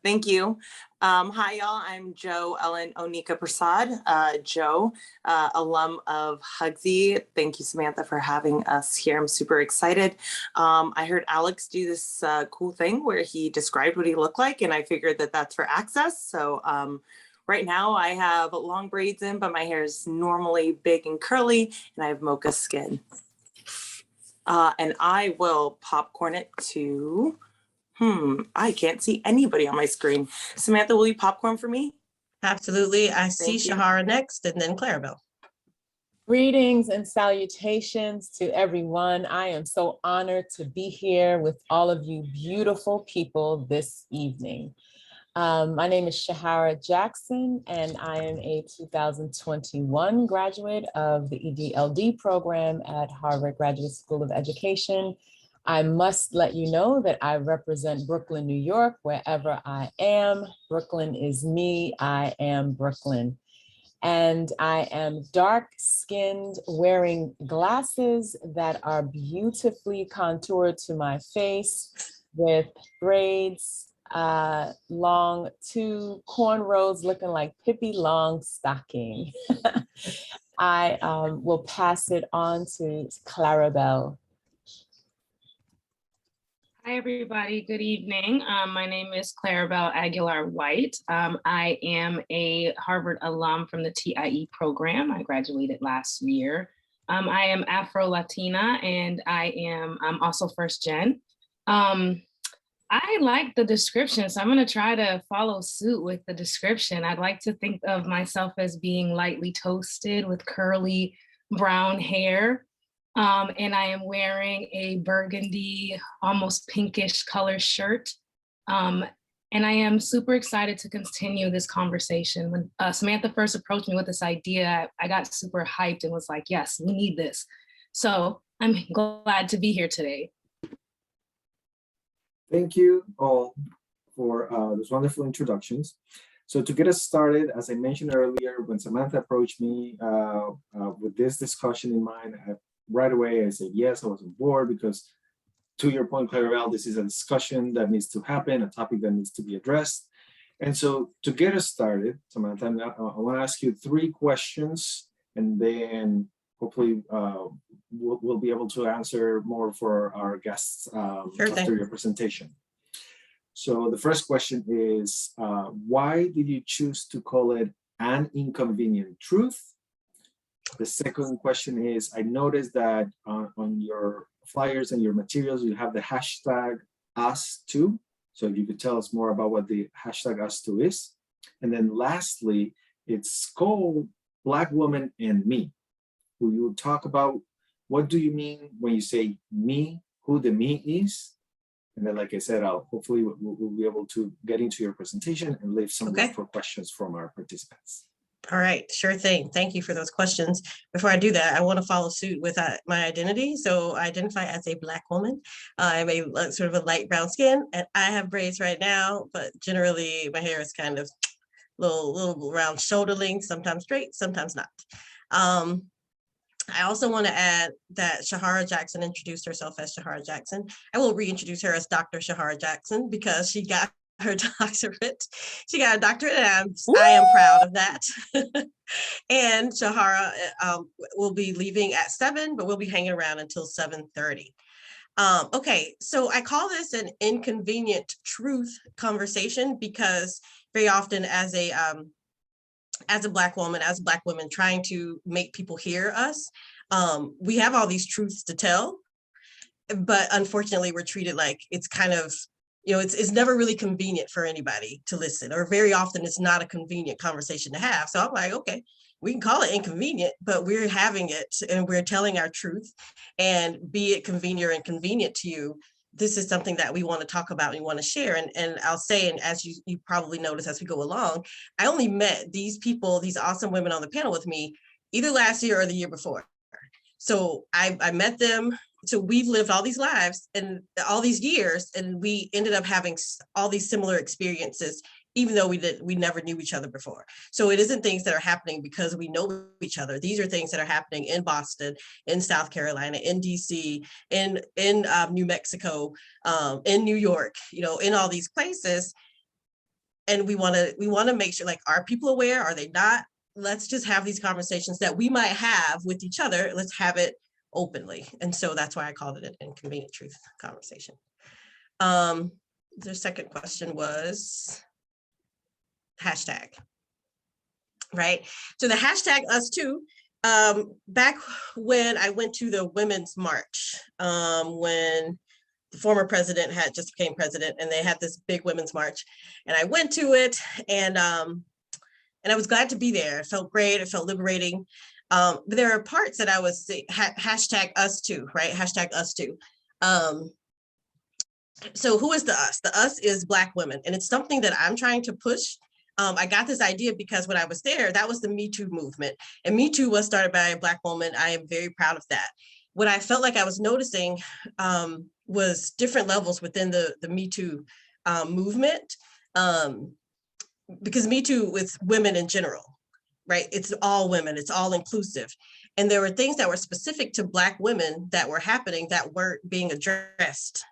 Thank you. Hi, y'all. I'm Jo Ellen Onika Persad, Jo, alum of Hugsy. Thank you, Samantha, for having us here. I'm super excited. I heard Alex do this cool thing where he described what he looked like, and I figured that that's for access. So right now I have long braids in, but my hair is normally big and curly, and I have mocha skin. And I will popcorn it to... I can't see anybody on my screen. Samantha, will you popcorn for me? Absolutely. I see Shahara next and then Claribel. Greetings and salutations to everyone. I am so honored to be here with all of you beautiful people this evening. My name is Shahara Jackson, and I am a 2021 graduate of the ED-LD program at Harvard Graduate School of Education. I must let you know that I represent Brooklyn, New York, wherever I am. Brooklyn is me, I am Brooklyn. And I am dark-skinned, wearing glasses that are beautifully contoured to my face with braids, long two cornrows looking like Pippi Longstocking. I will pass it on to Claribel. Hi, everybody. Good evening. My name is Claribel Aguilar Whyte. I am a Harvard alum from the TIE program. I graduated last year. I am Afro-Latina, and I am also first gen. I like the description, so I'm going to try to follow suit with the description. I'd like to think of myself as being lightly toasted with curly brown hair. And I am wearing a burgundy, almost pinkish color shirt. And I am super excited to continue this conversation. When Samantha first approached me with this idea, I got super hyped and was like, yes, we need this. So I'm glad to be here today. Thank you all for those wonderful introductions. So to get us started, as I mentioned earlier, when Samantha approached me with this discussion in mind, right away, I said, yes, I was on board because, to your point, Claribel, this is a discussion that needs to happen, a topic that needs to be addressed. And so to get us started, Samantha, I want to ask you 3 questions, and then hopefully we'll be able to answer more for our guests after your presentation. So the first question is, why did you choose to call it An Inconvenient Truth? The second question is, I noticed that on your flyers and your materials, you have the hashtag #us2. So if you could tell us more about what the hashtag #us2 is. And then lastly, it's called Black Woman and Me. Will you talk about what do you mean when you say me, who the me is? And then, like I said, hopefully we'll be able to get into your presentation and leave some room for questions from our participants. All right, sure thing. Thank you for those questions. Before I do that, I want to follow suit with my identity. So I identify as a Black woman. I'm a sort of a light brown skin, and I have braids right now, but generally my hair is kind of little around shoulder length, sometimes straight, sometimes not. I also want to add that Shahara Jackson introduced herself as Shahara Jackson. I will reintroduce her as Dr. Shahara Jackson because she got her doctorate. She got a doctorate, and I am proud of that. And Shahara will be leaving at 7, but we'll be hanging around until 7:30. Okay, so I call this an inconvenient truth conversation because very often as a Black woman, as Black women trying to make people hear us, we have all these truths to tell, but unfortunately we're treated like it's kind of, it's never really convenient for anybody to listen, or very often it's not a convenient conversation to have. So I'm like, okay, we can call it inconvenient, but we're having it and we're telling our truth, and be it convenient or inconvenient to you, this is something that we want to talk about and we want to share. And I'll say, and as you probably notice as we go along, I only met these people, these awesome women on the panel with me, either last year or the year before. So I met them. So we've lived all these lives and all these years, and we ended up having all these similar experiences, even though we never knew each other before. So it isn't things that are happening because we know each other. These are things that are happening in Boston, in South Carolina, in DC, in New Mexico, in New York, in all these places. and we want to make sure, like, are people aware? Are they not? Let's just have these conversations that we might have with each other. Let's have it openly. And so that's why I called it an Inconvenient Truth Conversation. The second question was hashtag, right? So the hashtag us too, back when I went to the Women's March, when the former president had just became president, and they had this big Women's March, and I went to it, and I was glad to be there. It felt great. It felt liberating. But there are parts that I was hashtag us too, right? Hashtag us too. So who is the us? The us is Black women, and it's something that I'm trying to push. I got this idea because when I was there, that was the Me Too movement, and Me Too was started by a Black woman. I am very proud of that. What I felt like I was noticing was different levels within the Me Too movement, because Me Too with women in general, right? It's all women, it's all inclusive. And there were things that were specific to Black women that were happening that weren't being addressed.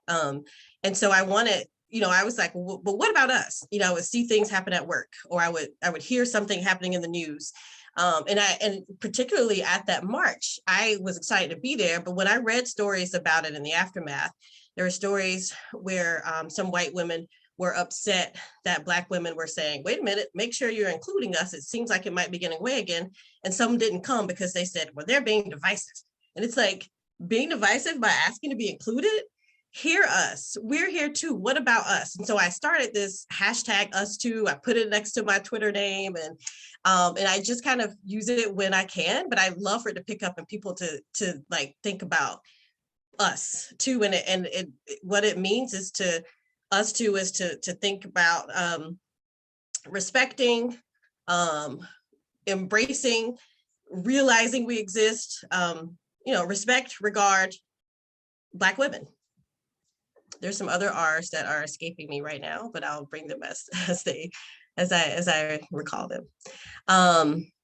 And so I wanted, I was like, well, but what about us? I would see things happen at work, or I would hear something happening in the news. And particularly at that march, I was excited to be there. But when I read stories about it in the aftermath, there were stories where some white women were upset that Black women were saying, wait a minute, make sure you're including us. It seems like it might be getting away again. And some didn't come because they said, well, they're being divisive. And it's like, being divisive by asking to be included? Hear us. We're here too. What about us? And so I started this hashtag us too. I put it next to my Twitter name, and I just kind of use it when I can, but I love for it to pick up and people to like think about us too. And what it means is to us too is to think about respecting, embracing, realizing we exist, respect, regard Black women. There's some other R's that are escaping me right now, but I'll bring them as I recall them.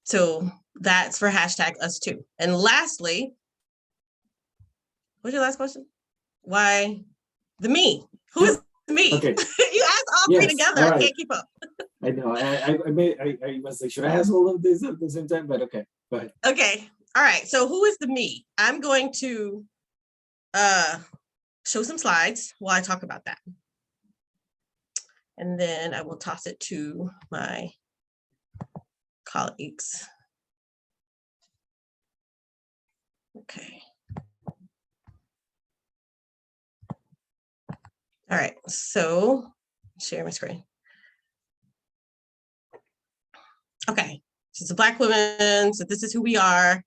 So that's for hashtag us too. And lastly, what's your last question? Why the me? Who is me? Okay. You asked all three together. Right. I can't keep up. I know. I was like, should I ask all of this at the same time? But okay, go ahead. Okay. All right. So who is the me? I'm going to show some slides while I talk about that. And then I will toss it to my colleagues. Okay. All right, so share my screen. Okay, so it's a Black woman. So this is who we are.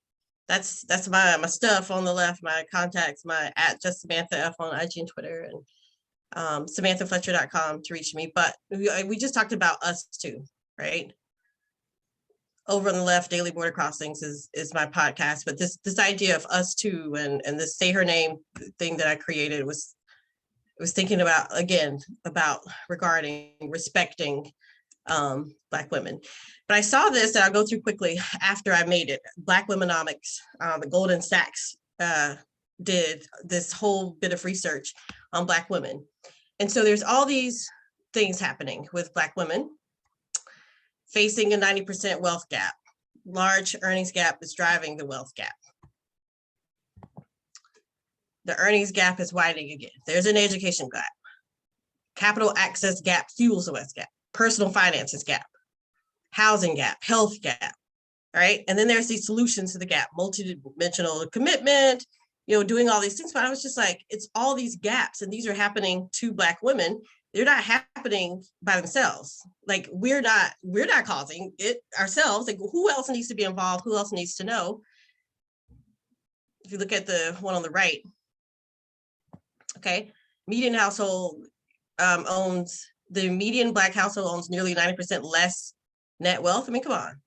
That's my stuff on the left, my contacts, my @just Samantha F on IG and Twitter, and SamanthaFletcher.com to reach me. But we just talked about us too, right? Over on the left, Daily Border Crossings is my podcast. But this idea of us too, and this Say Her Name thing that I created was thinking about, again, about regarding respecting Black women. But I saw this, and I'll go through quickly after I made it. Black Womenomics, the Goldman Sachs did this whole bit of research on Black women. And so there's all these things happening with Black women facing a 90% wealth gap. Large earnings gap is driving the wealth gap. The earnings gap is widening again. There's an education gap. Capital access gap fuels the wealth gap. Personal finances gap. Housing gap. Health gap. Right? And then there's these solutions to the gap. Multidimensional commitment, doing all these things. But I was just like, it's all these gaps, and these are happening to Black women. They're not happening by themselves. Like, we're not causing it ourselves. Like, who else needs to be involved? Who else needs to know? If you look at the one on the right, okay, median household the median Black household owns nearly 90% less net wealth. I mean, come on,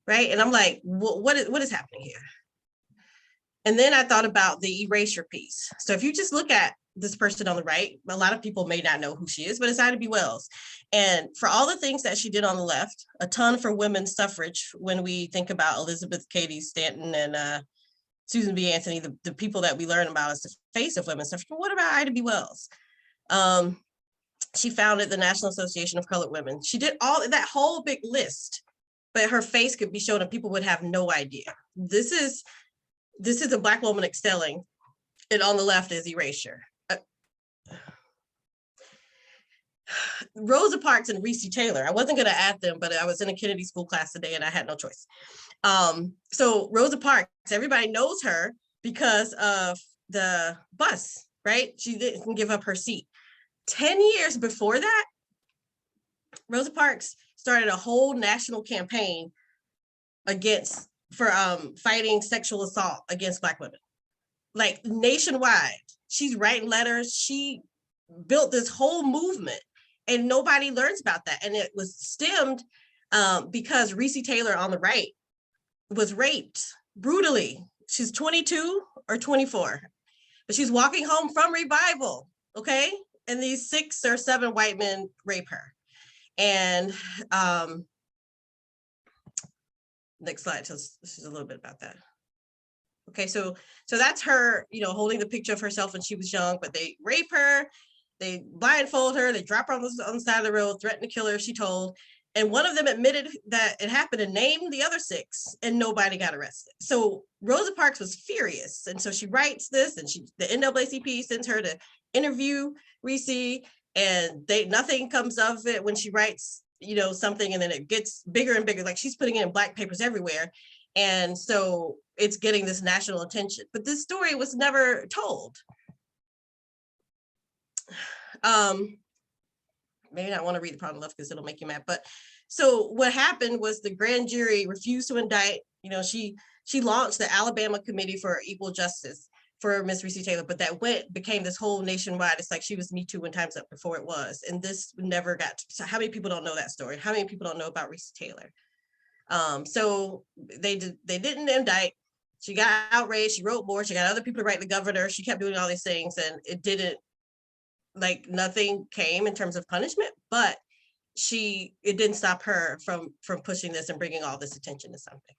right? And I'm like, what is happening here? And then I thought about the erasure piece. So if you just look at this person on the right, a lot of people may not know who she is, but it's Ida B. Wells. And for all the things that she did on the left, a ton for women's suffrage, when we think about Elizabeth Cady Stanton and Susan B. Anthony, the people that we learn about as the face of women's suffrage. But what about Ida B. Wells? She founded the National Association of Colored Women. She did all that whole big list, but her face could be shown and people would have no idea. This is a Black woman excelling, and on the left is erasure. Rosa Parks and Reese Taylor. I wasn't going to add them, but I was in a Kennedy School class today and I had no choice. So Rosa Parks, everybody knows her because of the bus, right? She didn't give up her seat. 10 years before that, Rosa Parks started a whole national campaign for fighting sexual assault against Black women, like nationwide. She's writing letters. She built this whole movement and nobody learns about that. And it was stemmed because Reese Taylor on the right was raped brutally. She's 22 or 24, but she's walking home from revival, okay? And these 6 or 7 white men rape her. And next slide tells us a little bit about that. Okay, so that's her, holding the picture of herself when she was young, but they rape her, they blindfold her, they drop her on the side of the road, threaten to kill her, she told. And one of them admitted that it happened and named the other 6, and nobody got arrested. So Rosa Parks was furious. And so she writes this, and the NAACP sends her to interview Reese, and nothing comes of it when she writes, something, and then it gets bigger and bigger. Like she's putting it in black papers everywhere. And so it's getting this national attention. But this story was never told. Maybe not want to read the part on the left because it'll make you mad. But so what happened was the grand jury refused to indict. She launched the Alabama Committee for Equal Justice for Miss Reese Taylor, but that became this whole nationwide. It's like she was Me Too when time's up before it was. And this never got, so how many people don't know that story? How many people don't know about Reese Taylor? So they didn't indict. She got outraged. She wrote more. She got other people to write the governor. She kept doing all these things, and it didn't, nothing came in terms of punishment, but it didn't stop her from pushing this and bringing all this attention to something.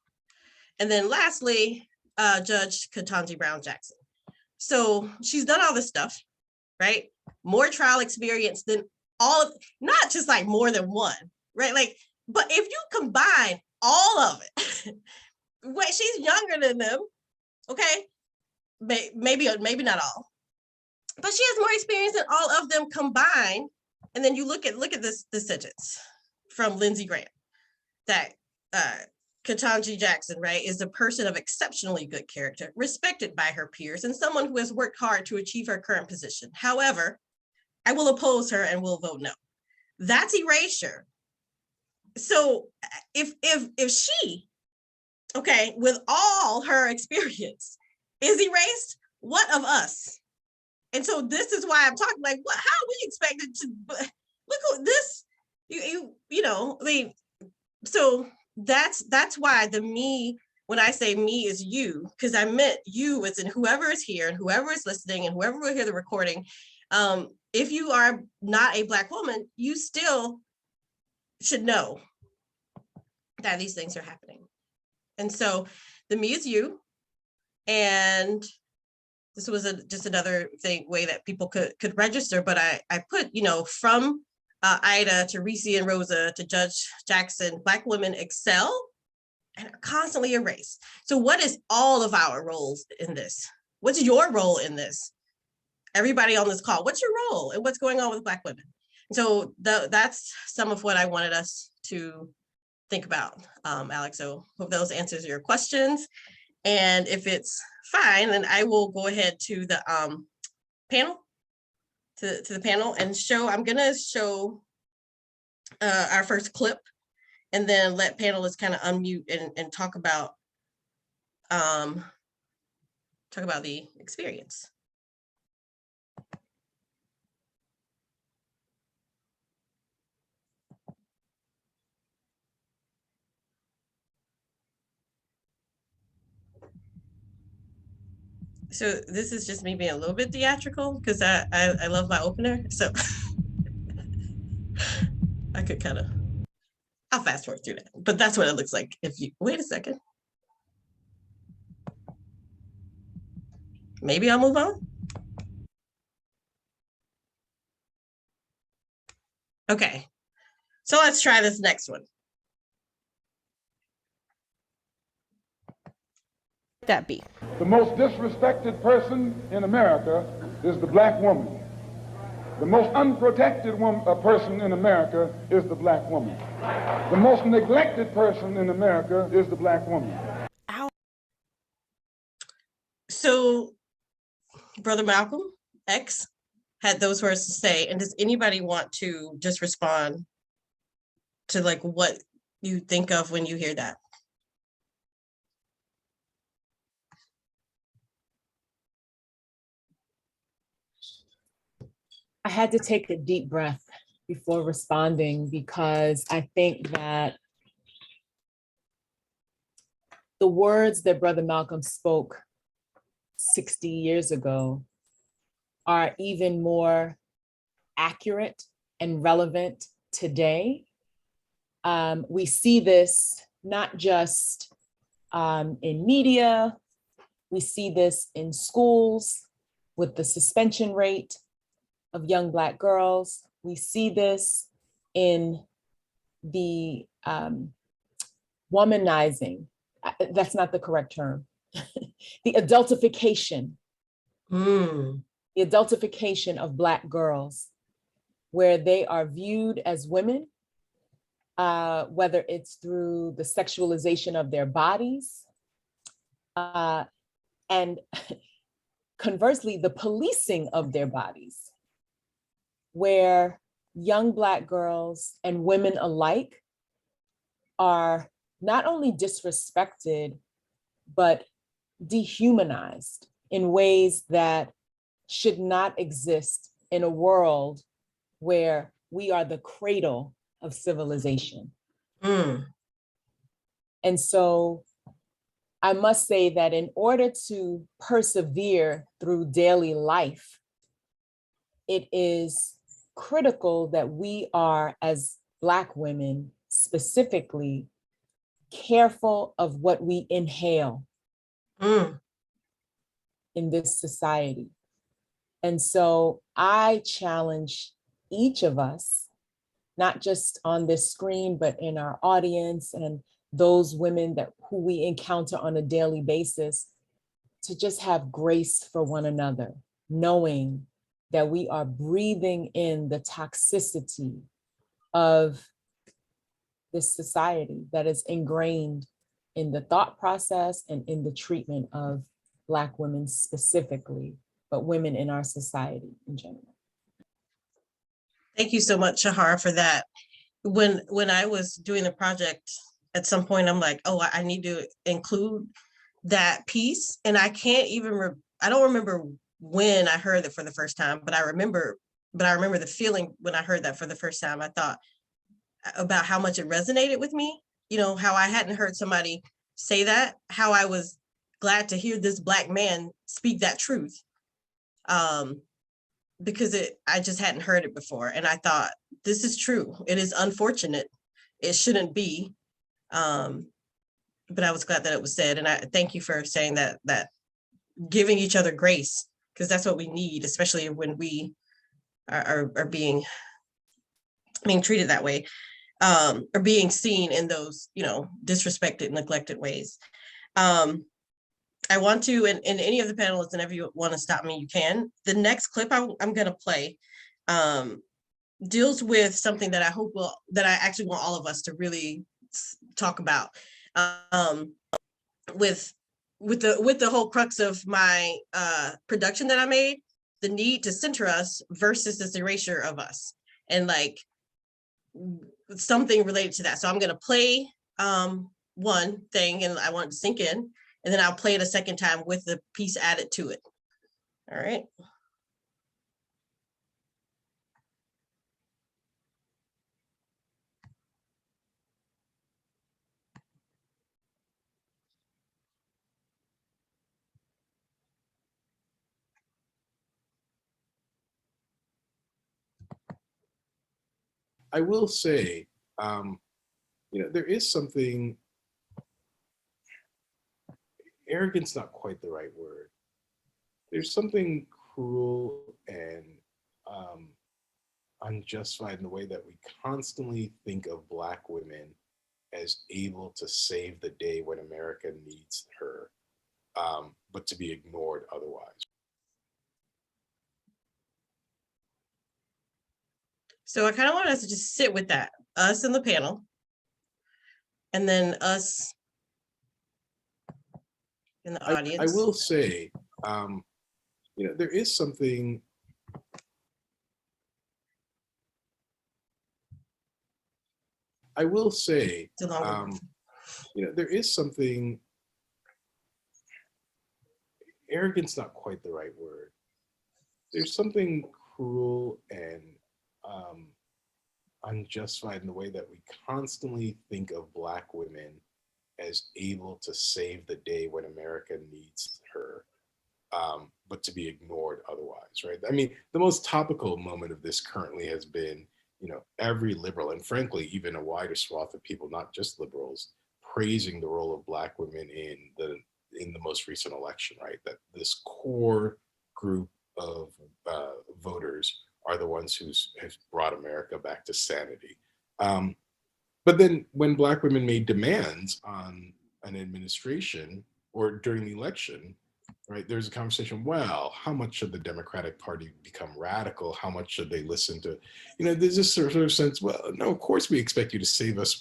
And then lastly, Judge Ketanji Brown Jackson. So she's done all this stuff, right? More trial experience than not just like more than one, right? But if you combine all of it, wait, she's younger than them, okay? Maybe not all, but she has more experience than all of them combined. And then you look at this sentence from Lindsey Graham, that Ketanji Jackson, right, is a person of exceptionally good character, respected by her peers, and someone who has worked hard to achieve her current position. However, I will oppose her and will vote no. That's erasure. So if she, okay, with all her experience, is erased, what of us? And so this is why I'm talking like, how are we expected to look at this? So that's why the me, when I say me, is you, because I meant you as in whoever is here and whoever is listening and whoever will hear the recording. If you are not a Black woman, you still should know that these things are happening. And so the me is you. And this was just another way that people could register, but I put, from Ida to Reese and Rosa to Judge Jackson, Black women excel and are constantly erased. So what is all of our roles in this? What's your role in this? Everybody on this call, what's your role and what's going on with Black women? So that's some of what I wanted us to think about, Alex. So hope those answers your questions. And if it's fine, then I will go ahead to the panel, to the panel and I'm gonna show our first clip and then let panelists kind of unmute and talk about the experience. So this is just me being a little bit theatrical because I love my opener. So I could I'll fast forward through that, but that's what it looks like. If you wait a second, maybe I'll move on. Okay, so let's try this next one. That be. The most disrespected person in America is the black woman. The most unprotected person in America is the black woman. The most neglected person in America is the black woman. Ow. So, Brother Malcolm X had those words to say, and does anybody want to just respond to like what you think of when you hear that? I had to take a deep breath before responding because I think that the words that Brother Malcolm spoke 60 years ago are even more accurate and relevant today. We see this not just in media, we see this in schools with the suspension rate of young Black girls. We see this in the womanizing, that's not the correct term, the adultification, the adultification of Black girls, where they are viewed as women, whether it's through the sexualization of their bodies, and conversely, the policing of their bodies, where young Black girls and women alike are not only disrespected, but dehumanized in ways that should not exist in a world where we are the cradle of civilization. And so I must say that in order to persevere through daily life, it is critical that we are, as Black women specifically, careful of what we inhale in this society. And so I challenge each of us, not just on this screen, but in our audience and those women who we encounter on a daily basis, to just have grace for one another, knowing that we are breathing in the toxicity of this society that is ingrained in the thought process and in the treatment of Black women specifically, but women in our society in general. Thank you so much, Shahara, for that. When I was doing the project, at some point I'm like, oh, I need to include that piece. And I can't even, I don't remember when I heard it for the first time, but I remember the feeling when I heard that for the first time. I thought about how much it resonated with me, how I hadn't heard somebody say that, how I was glad to hear this Black man speak that truth. Because I just hadn't heard it before. And I thought, this is true. It is unfortunate. It shouldn't be. But I was glad that it was said. And I thank you for saying that giving each other grace, because that's what we need, especially when we are being treated that way, or being seen in those, disrespected, neglected ways. I want to, and any of the panelists, and if you want to stop me, you can. The next clip I'm going to play deals with something that I actually want all of us to really talk about, with the whole crux of my production that I made, the need to center us versus this erasure of us, and like something related to that. So I'm going to play one thing, and I want it to sink in. And then I'll play it a second time with the piece added to it. All right. I will say, there is something, arrogance not quite the right word. There's something cruel and unjustified in the way that we constantly think of Black women as able to save the day when America needs her, but to be ignored otherwise. So I kind of want us to just sit with that, us in the panel, and then us in the audience. I will say, there is something. I will say, there is something. Arrogance, not quite the right word. There's something cruel and unjustified in the way that we constantly think of Black women as able to save the day when America needs her, but to be ignored otherwise, right? I mean, the most topical moment of this currently has been, every liberal, and frankly, even a wider swath of people, not just liberals, praising the role of Black women in the most recent election, right? That this core group of voters are the ones who have brought America back to sanity. But then when Black women made demands on an administration or during the election, right, there's a conversation, well, how much should the Democratic Party become radical? How much should they listen to, there's this sort of sense, well, no, of course we expect you to save us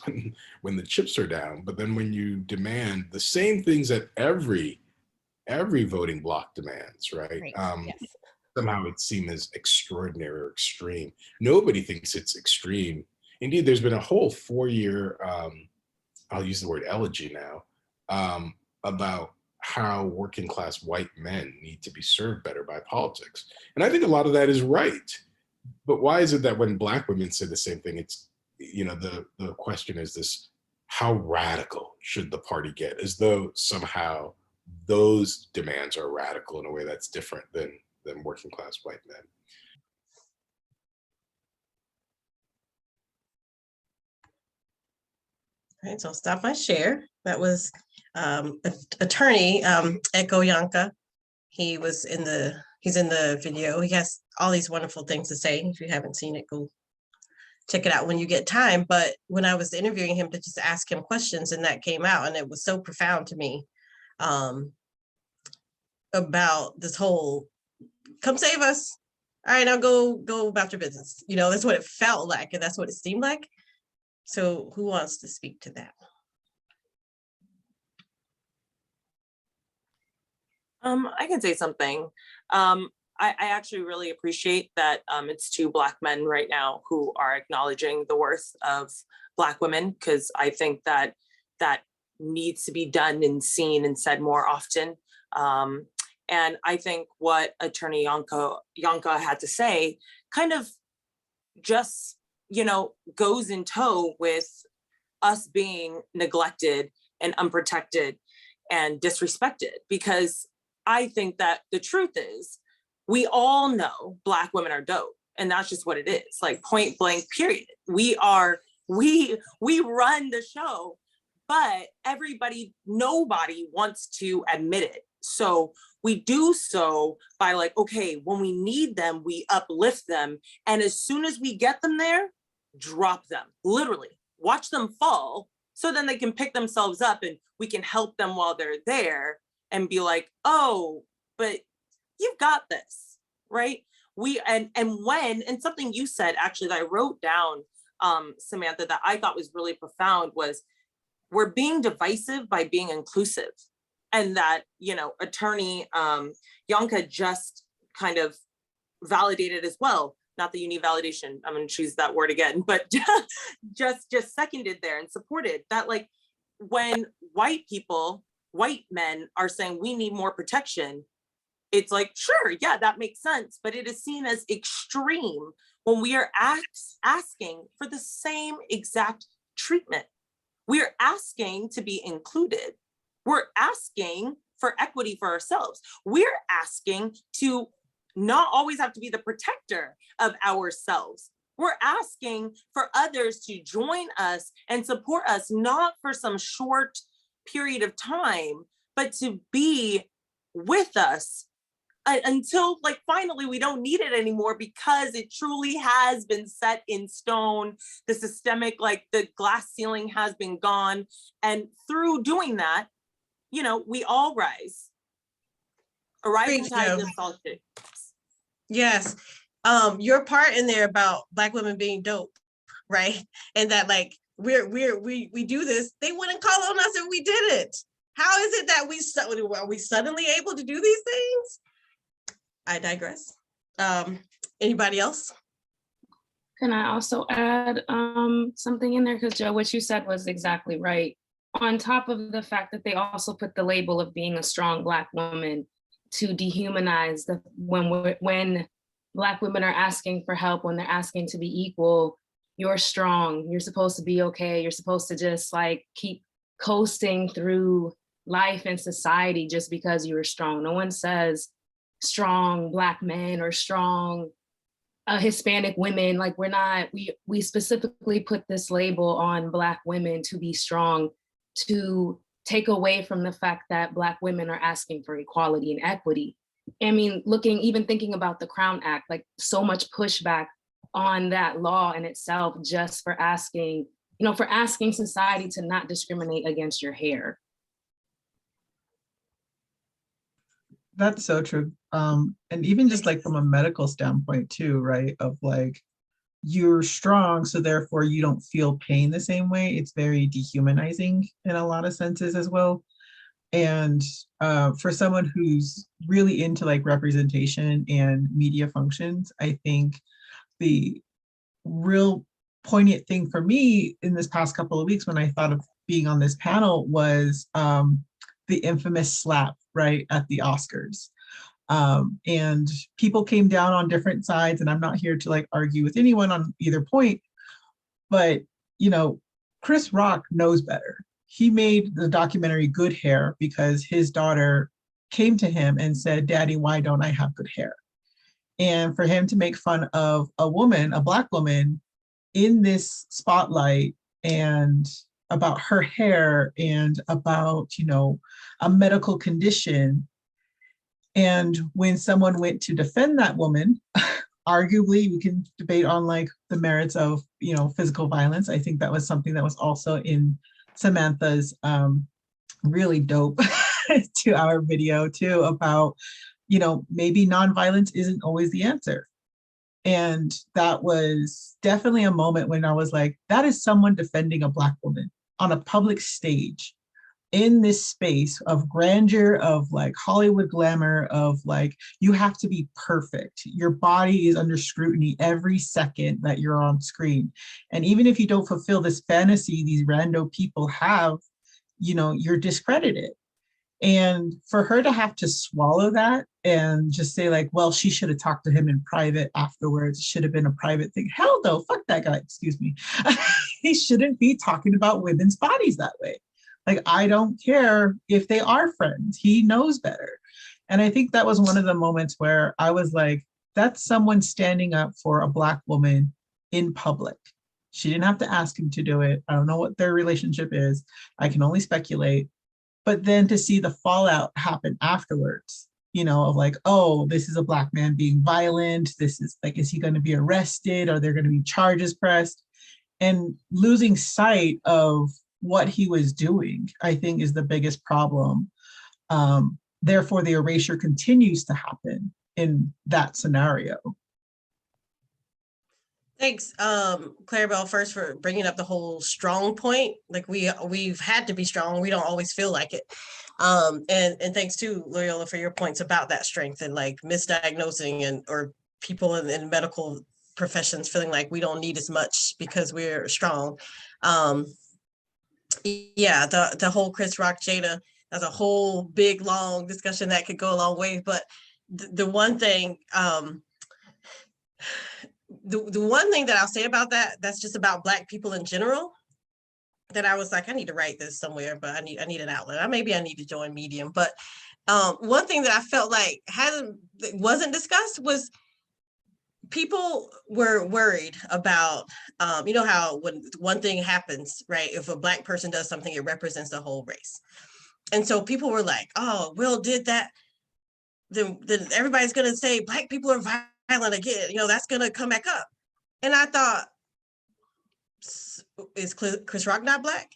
when the chips are down. But then when you demand the same things that every voting bloc demands, right? Yes. Somehow it seems as extraordinary or extreme. Nobody thinks it's extreme. Indeed, there's been a whole 4-year, I'll use the word elegy now, about how working class white men need to be served better by politics. And I think a lot of that is right. But why is it that when Black women say the same thing, it's, the question is this, how radical should the party get? As though somehow those demands are radical in a way that's different than working class white men. All right, so I'll stop my share. That was attorney Eko Yanka. He's in the video. He has all these wonderful things to say. If you haven't seen it, go check it out when you get time. But when I was interviewing him to just ask him questions, and that came out, and it was so profound to me about this whole, come save us. All right, now go about your business. That's what it felt like, and that's what it seemed like. So who wants to speak to that? I can say something. I actually really appreciate that it's 2 Black men right now who are acknowledging the worth of Black women, because I think that needs to be done and seen and said more often. And I think what Attorney Yanka had to say kind of just, goes in tow with us being neglected and unprotected and disrespected, because I think that the truth is we all know Black women are dope, and that's just what it is, like point blank period. We run the show, but nobody wants to admit it. So we do so by okay, when we need them, we uplift them. And as soon as we get them there, drop them, literally watch them fall, so then they can pick themselves up and we can help them while they're there and be like, oh, but you've got this, right? And something you said actually that I wrote down, Samantha, that I thought was really profound was, we're being divisive by being inclusive. And that, Attorney Yanka just kind of validated as well. Not that you need validation, I'm going to choose that word again, but just seconded there and supported that. When white men are saying we need more protection, it's sure, yeah, that makes sense. But it is seen as extreme when we are asking for the same exact treatment. We're asking to be included. We're asking for equity for ourselves. We're asking to not always have to be the protector of ourselves. We're asking for others to join us and support us, not for some short period of time, but to be with us until like finally we don't need it anymore because it truly has been set in stone. The systemic, like the glass ceiling has been gone. And through doing that, you know, we all rise. A rising Preach, tide Joe. lifts all ships. Yes. Your part in there about Black women being dope, right? And that like we do this, they wouldn't call on us if we did it. How is it that are we suddenly able to do these things? I digress. Anybody else? Can I also add something in there? Because Joe, what you said was exactly right. On top of the fact that they also put the label of being a strong Black woman to dehumanize when Black women are asking for help, when they're asking to be equal, you're strong, you're supposed to be okay, you're supposed to just like keep coasting through life and society just because you're strong. No one says strong Black men or strong Hispanic women. Like we specifically put this label on Black women to be strong, to take away from the fact that Black women are asking for equality and equity. I mean, even thinking about the Crown Act, like so much pushback on that law in itself, just for asking society to not discriminate against your hair. That's so true. And even just like from a medical standpoint too, right? Of like, you're strong, so therefore you don't feel pain the same way. It's very dehumanizing in a lot of senses as well. And for someone who's really into like representation and media functions, I think the real poignant thing for me in this past couple of weeks when I thought of being on this panel was the infamous slap, right, at the Oscars. And people came down on different sides, and I'm not here to like argue with anyone on either point, but you know, Chris Rock knows better. He made the documentary Good Hair because his daughter came to him and said, "Daddy, why don't I have good hair?" And for him to make fun of a woman, a Black woman in this spotlight, and about her hair and about, you know, a medical condition. And when someone went to defend that woman, arguably we can debate on like the merits of, you know, physical violence. I think that was something that was also in Samantha's really dope 2-hour video too, about, you know, maybe nonviolence isn't always the answer. And that was definitely a moment when I was like, that is someone defending a Black woman on a public stage in this space of grandeur, of like Hollywood glamour, of like, you have to be perfect. Your body is under scrutiny every second that you're on screen. And even if you don't fulfill this fantasy these rando people have, you know, you're discredited. And for her to have to swallow that and just say like, well, she should have talked to him in private afterwards. It should have been a private thing. Hell no, fuck that guy, excuse me. He shouldn't be talking about women's bodies that way. Like, I don't care if they are friends. He knows better. And I think that was one of the moments where I was like, that's someone standing up for a Black woman in public. She didn't have to ask him to do it. I don't know what their relationship is. I can only speculate. But then to see the fallout happen afterwards, you know, of like, oh, this is a Black man being violent. This is like, is he going to be arrested? Are there going to be charges pressed? And losing sight of what he was doing, I think, is the biggest problem. Therefore, the erasure continues to happen in that scenario. Thanks, Claribel, first for bringing up the whole strong point. Like we've had to be strong. We don't always feel like it. And thanks to Loyola for your points about that strength and like misdiagnosing or people in medical professions feeling like we don't need as much because we're strong. Yeah, the whole Chris Rock Jada, that's a whole big long discussion that could go a long way. But the one thing, the one thing that I'll say about that's just about Black people in general, that I was like, I need to write this somewhere, but I need an outlet. Maybe I need to join Medium. But one thing that I felt like wasn't discussed was people were worried about, you know how when one thing happens, right? If a Black person does something, it represents the whole race. And so people were like, oh, Will did that. then everybody's going to say Black people are violent again. That's going to come back up. And I thought, is Chris Rock not Black?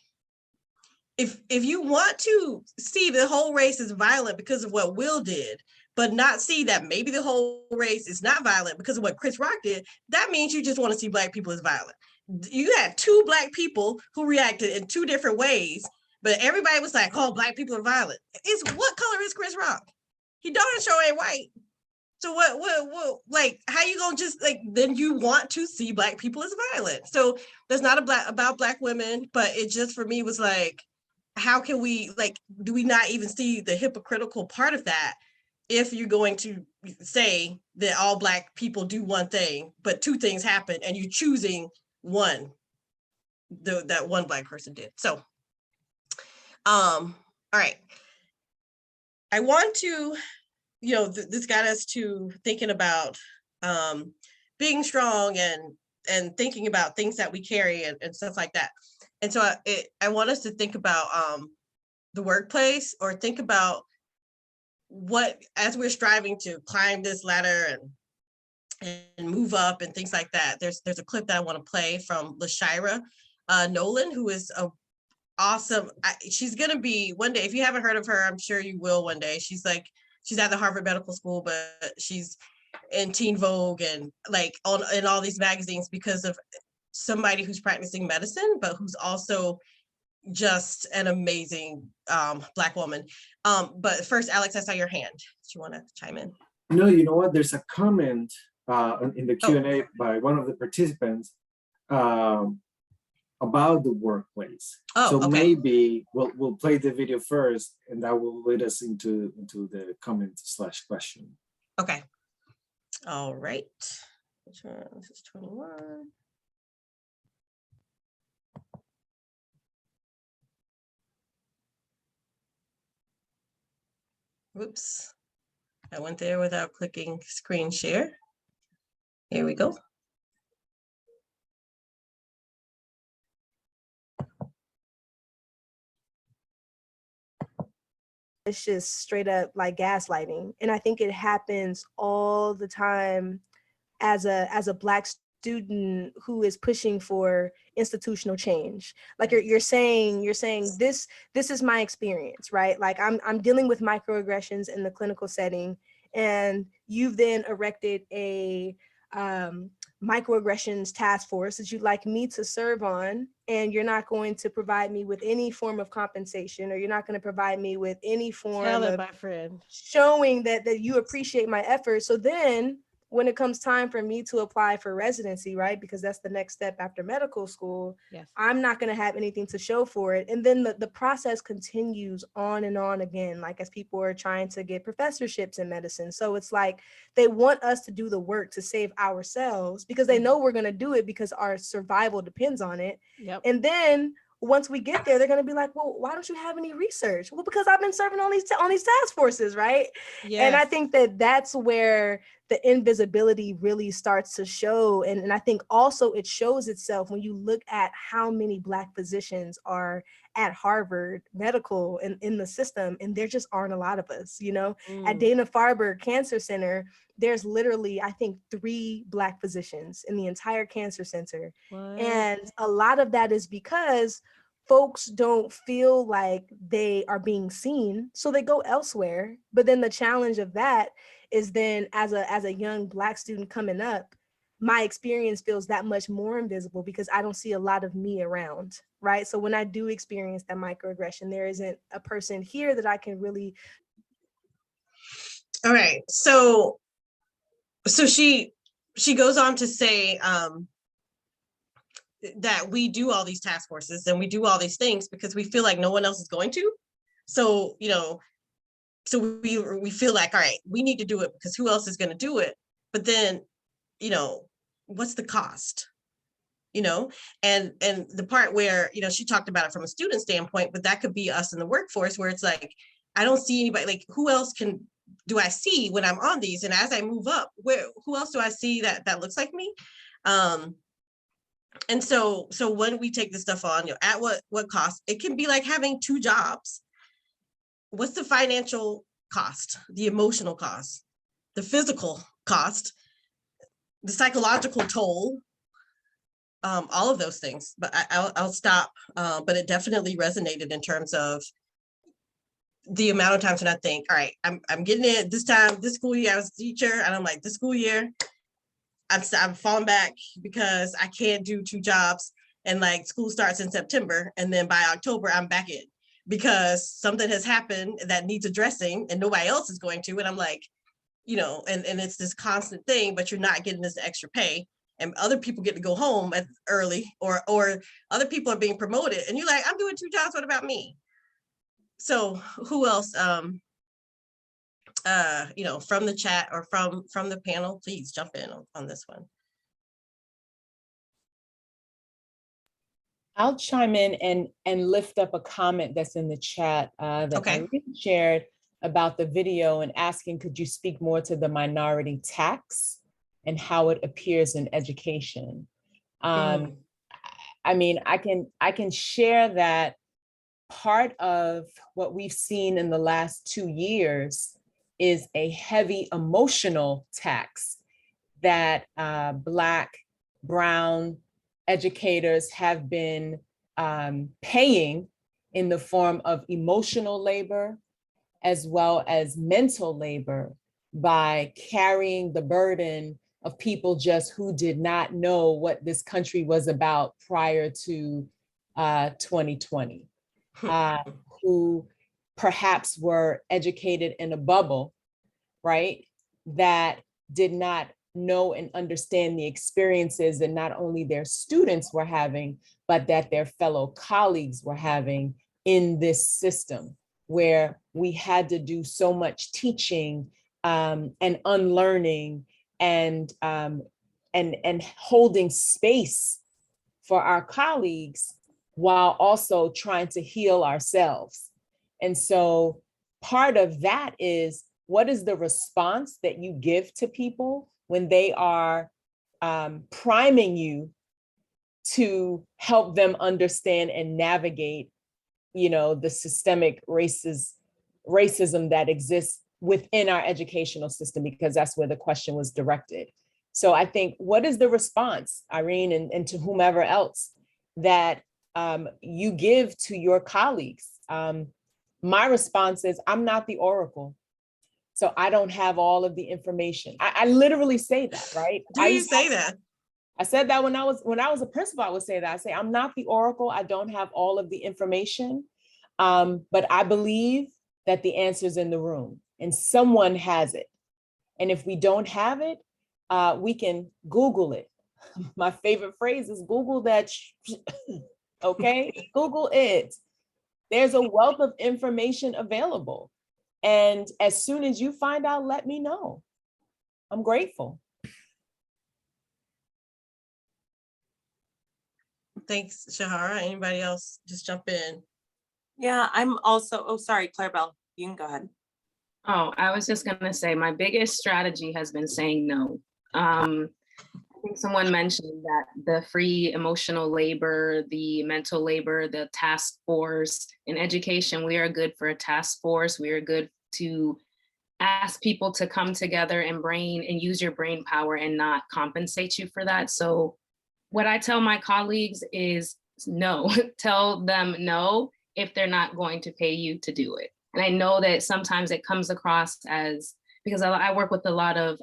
If you want to see the whole race is violent because of what Will did, but not see that maybe the whole race is not violent because of what Chris Rock did, that means you just want to see Black people as violent. You had 2 Black people who reacted in 2 different ways, but everybody was like, oh, Black people are violent. What color is Chris Rock? He darn sure ain't white. So what, like, how you gonna just, like, then you want to see Black people as violent. So that's not about Black women, but it just, for me, was like, how can we, like, do we not even see the hypocritical part of that if you're going to say that all Black people do one thing, but 2 things happen and you're choosing one, that one Black person did. So, all right. I want to, this got us to thinking about being strong and thinking about things that we carry and stuff like that. And so I want us to think about the workplace, or think about what, as we're striving to climb this ladder and move up and things like that. There's a clip that I want to play from Shahara Nolan, who is a awesome. She's gonna be one day. If you haven't heard of her, I'm sure you will one day. She's at the Harvard Medical School, but she's in Teen Vogue and like in all these magazines because of somebody who's practicing medicine, but who's also just an amazing Black woman. But first, Alex, I saw your hand. Do you want to chime in? No, you know what? There's a comment in the Q&A by one of the participants about the workplace. So okay. maybe we'll play the video first, and that will lead us into the comment/question. Okay. All right. Which one? This is 21. Whoops. I went there without clicking screen share. Here we go. It's just straight up like gaslighting. And I think it happens all the time as a Black student who is pushing for institutional change. Like you're saying this is my experience, right? Like I'm dealing with microaggressions in the clinical setting, and you've then erected a microaggressions task force that you'd like me to serve on, and you're not going to provide me with any form of compensation, or you're not going to provide me with any form of my friend, showing that you appreciate my effort. So then when it comes time for me to apply for residency, right, because that's the next step after medical school, yes, I'm not going to have anything to show for it. And then the process continues on and on again, like as people are trying to get professorships in medicine. So it's like they want us to do the work to save ourselves because they know we're going to do it because our survival depends on it. Yep. And then once we get there, they're going to be like, well, why don't you have any research? Well, because I've been serving on these task forces, right? Yes. And I think that's where the invisibility really starts to show. And I think also it shows itself when you look at how many Black physicians are at Harvard Medical and in the system, and there just aren't a lot of us, At Dana-Farber Cancer Center, there's literally, I think, 3 Black physicians in the entire cancer center. What? And a lot of that is because folks don't feel like they are being seen, so they go elsewhere. But then the challenge of that is then as a young Black student coming up, my experience feels that much more invisible because I don't see a lot of me around, right? So when I do experience that microaggression, there isn't a person here that I can really. All right, so she goes on to say that we do all these task forces and we do all these things because we feel like no one else is going to. So, so we feel like, all right, we need to do it because who else is going to do it? But then, what's the cost? And the part where, she talked about it from a student standpoint, but that could be us in the workforce where it's like, I don't see anybody, like who else do I see when I'm on these? And as I move up, who else do I see that looks like me? And so when we take this stuff on, at what cost? It can be like having 2 jobs. What's the financial cost, the emotional cost, the physical cost, the psychological toll, all of those things. But I'll stop. But it definitely resonated in terms of the amount of times when I think, all right, I'm getting it this time, this school year, I was a teacher, and I'm like, this school year, I'm falling back because I can't do 2 jobs, and like school starts in September, and then by October I'm back in because something has happened that needs addressing and nobody else is going to. And I'm like, you know, and it's this constant thing, but you're not getting this extra pay. And other people get to go home early, or other people are being promoted, and you're like, I'm doing 2 jobs. What about me? So who else? You know, from the chat or from the panel, please jump in on this one. I'll chime in and lift up a comment that's in the chat that Okay. Irene shared about the video and asking, could you speak more to the minority tax and how it appears in education? I mean, I can share that part of what we've seen in the last 2 years is a heavy emotional tax that Black, Brown educators have been paying in the form of emotional labor as well as mental labor by carrying the burden of people just who did not know what this country was about prior to 2020, who perhaps were educated in a bubble, right, that did not know and understand the experiences that not only their students were having, but that their fellow colleagues were having in this system, where we had to do so much teaching and unlearning and holding space for our colleagues while also trying to heal ourselves. And so part of that is, what is the response that you give to people when they are priming you to help them understand and navigate, you know, the systemic racism that exists within our educational system, because that's where the question was directed. So I think, what is the response, Irene, and to whomever else, that you give to your colleagues? My response is, I'm not the oracle, so I don't have all of the information. I literally say that, right? Do you say that? I said that when I was a principal, I would say that. I say, I'm not the oracle. I don't have all of the information, but I believe that the answer's in the room and someone has it. And if we don't have it, we can Google it. My favorite phrase is Google that, okay? Google it. There's a wealth of information available. And as soon as you find out, let me know. I'm grateful. Thanks, Shahara. Anybody else? Just jump in. Yeah, I'm also, oh, sorry, Claribel, you can go ahead. Oh, I was just gonna say, my biggest strategy has been saying no. I think someone mentioned that the free emotional labor, the mental labor, the task force in education, we are good for a task force. We are good to ask people to come together and use your brain power and not compensate you for that. So what I tell my colleagues is no, tell them no if they're not going to pay you to do it. And I know that sometimes it comes across as, because I work with a lot of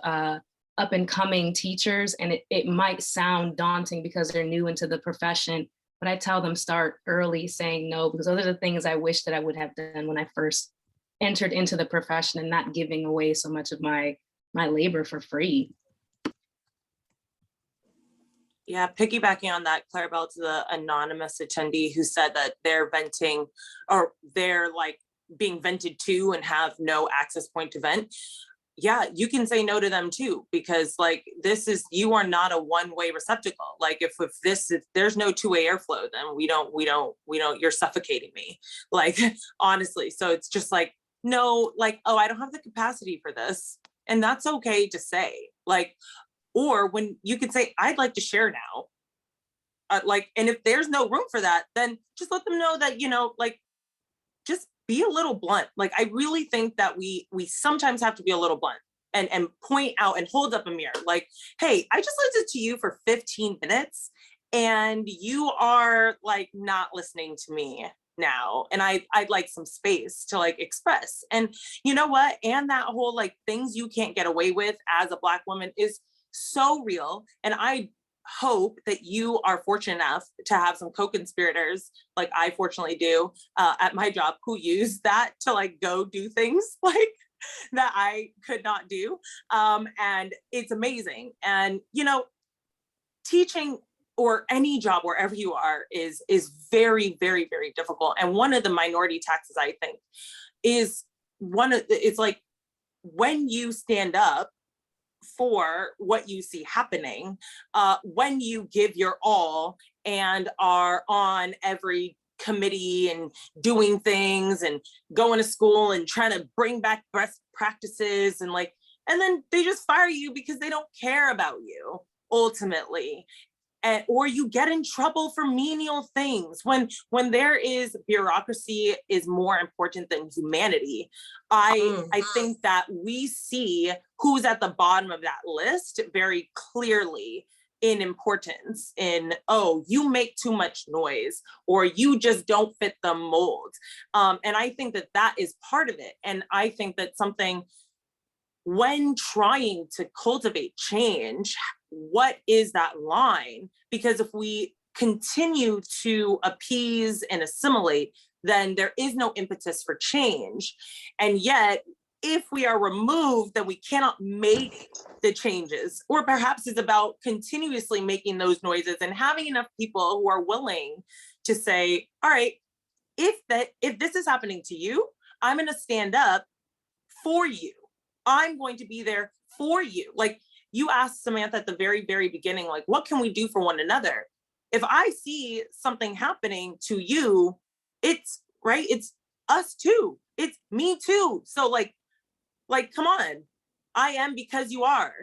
up and coming teachers, and it might sound daunting because they're new into the profession, but I tell them start early saying no, because those are the things I wish that I would have done when I first entered into the profession, and not giving away so much of my labor for free. Yeah, piggybacking on that, Claribel, to the anonymous attendee who said that they're venting, or they're like being vented to and have no access point to vent. Yeah, you can say no to them too, because like you are not a one-way receptacle. Like if there's no two-way airflow, then we don't, you're suffocating me. Like honestly, so it's just like, no, like, oh, I don't have the capacity for this. And that's okay to say, like, or when you can say, I'd like to share now. And if there's no room for that, then just let them know that, like, just be a little blunt. Like, I really think that we sometimes have to be a little blunt and point out and hold up a mirror. Like, hey, I just listened to you for 15 minutes and you are like not listening to me now. And I'd like some space to like express. And you know what? And that whole like things you can't get away with as a Black woman is so real. And I hope that you are fortunate enough to have some co-conspirators, like I fortunately do at my job, who use that to like go do things like that I could not do. And it's amazing. And, you know, teaching or any job wherever you are is very, very, very difficult. And one of the minority taxes, I think, is it's like when you stand up for what you see happening, when you give your all and are on every committee and doing things and going to school and trying to bring back best practices and like, and then they just fire you because they don't care about you ultimately. And, or you get in trouble for menial things. When there is bureaucracy is more important than humanity. I think that we see who's at the bottom of that list very clearly in importance in, oh, you make too much noise or you just don't fit the mold. And I think that that is part of it. And I think that something when trying to cultivate change, what is that line? Because if we continue to appease and assimilate, then there is no impetus for change. And yet, if we are removed, then we cannot make the changes. Or perhaps it's about continuously making those noises and having enough people who are willing to say, all right, if this is happening to you, I'm going to stand up for you. I'm going to be there for you. Like you asked Samantha at the very, very beginning, like, what can we do for one another? If I see something happening to you, it's right. It's us too. It's me too. So like, come on, I am because you are.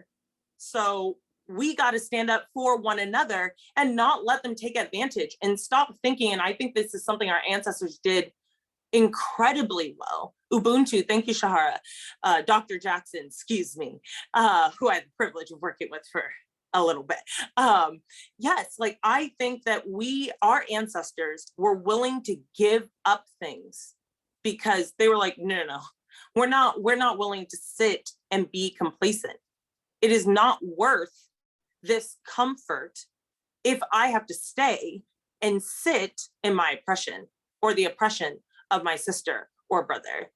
So we got to stand up for one another and not let them take advantage and stop thinking. And I think this is something our ancestors did incredibly well. Ubuntu, thank you, Shahara. Dr. Jackson, excuse me, who I had the privilege of working with for a little bit. Yes, like I think that our ancestors were willing to give up things because they were like, no, we're not willing to sit and be complacent. It is not worth this comfort if I have to stay and sit in my oppression or the oppression of my sister or brother.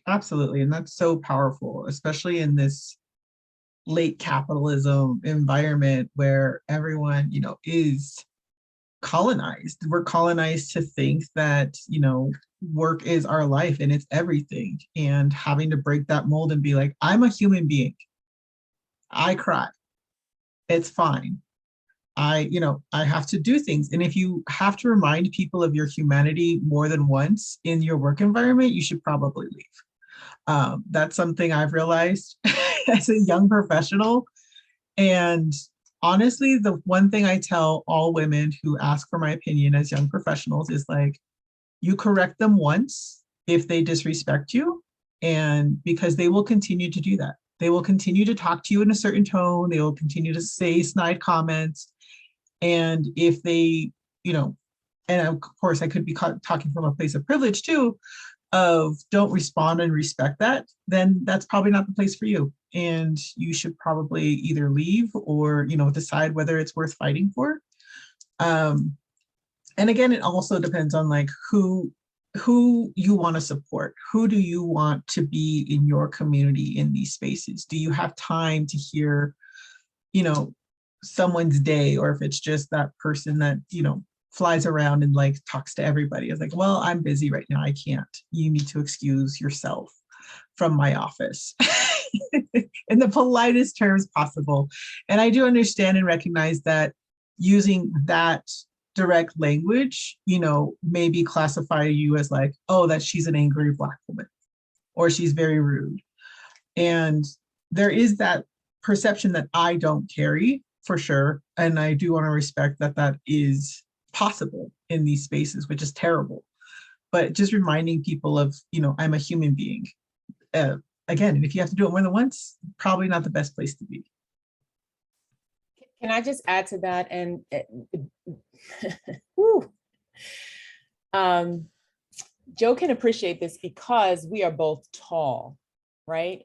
Absolutely. And that's so powerful, especially in this late capitalism environment where everyone, is colonized. We're colonized to think that, work is our life and it's everything. And having to break that mold and be like, I'm a human being. I cry. It's fine. I have to do things. And if you have to remind people of your humanity more than once in your work environment, you should probably leave. That's something I've realized as a young professional. And honestly, the one thing I tell all women who ask for my opinion as young professionals is like, you correct them once if they disrespect you, and because they will continue to do that. They will continue to talk to you in a certain tone. They will continue to say snide comments. And if they, and of course I could be talking from a place of privilege too, of don't respond and respect that, then that's probably not the place for you. And you should probably either leave or, decide whether it's worth fighting for. And again, it also depends on like who you want to support. Who do you want to be in your community in these spaces? Do you have time to hear, someone's day, or if it's just that person that, flies around and like talks to everybody? It's like, well, I'm busy right now. I can't. You need to excuse yourself from my office in the politest terms possible. And I do understand and recognize that using that direct language, maybe classify you as like, oh, that she's an angry Black woman, or she's very rude. And there is that perception that I don't carry for sure. And I do want to respect that that is, possible in these spaces, which is terrible. But just reminding people of, I'm a human being. Again, and if you have to do it more than once, probably not the best place to be. Can I just add to that? And whew. Joe can appreciate this because we are both tall, right?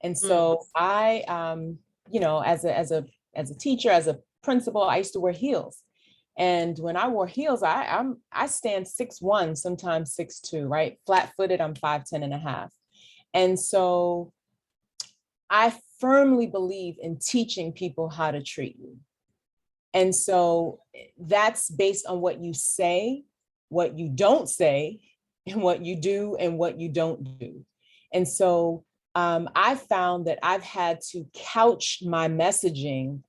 And so I, as a teacher, as a principal, I used to wear heels. And when I wore heels, I stand 6'1", sometimes 6'2", right? Flat-footed, I'm 5'10.5". And so I firmly believe in teaching people how to treat you. And so that's based on what you say, what you don't say, and what you do and what you don't do. And so I found that I've had to couch my messaging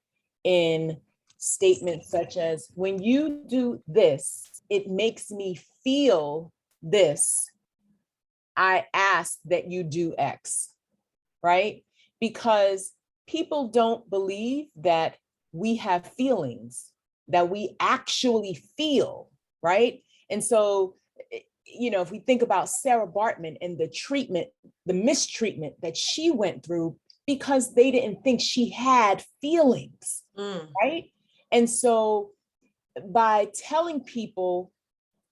in statements such as, when you do this, it makes me feel this. I ask that you do X, right? Because people don't believe that we have feelings, that we actually feel, right? And so, if we think about Sarah Bartman and the treatment, the mistreatment that she went through because they didn't think she had feelings, right? And so by telling people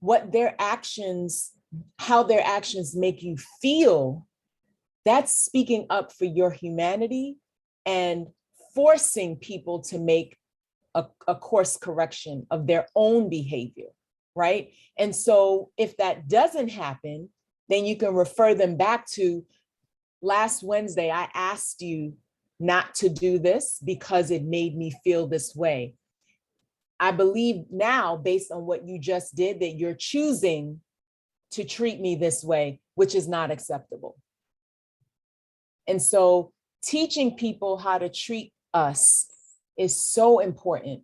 what their actions, how their actions make you feel, that's speaking up for your humanity and forcing people to make a course correction of their own behavior, right? And so if that doesn't happen, then you can refer them back to, last Wednesday, I asked you not to do this because it made me feel this way. I believe now, based on what you just did, that you're choosing to treat me this way, which is not acceptable. And so teaching people how to treat us is so important.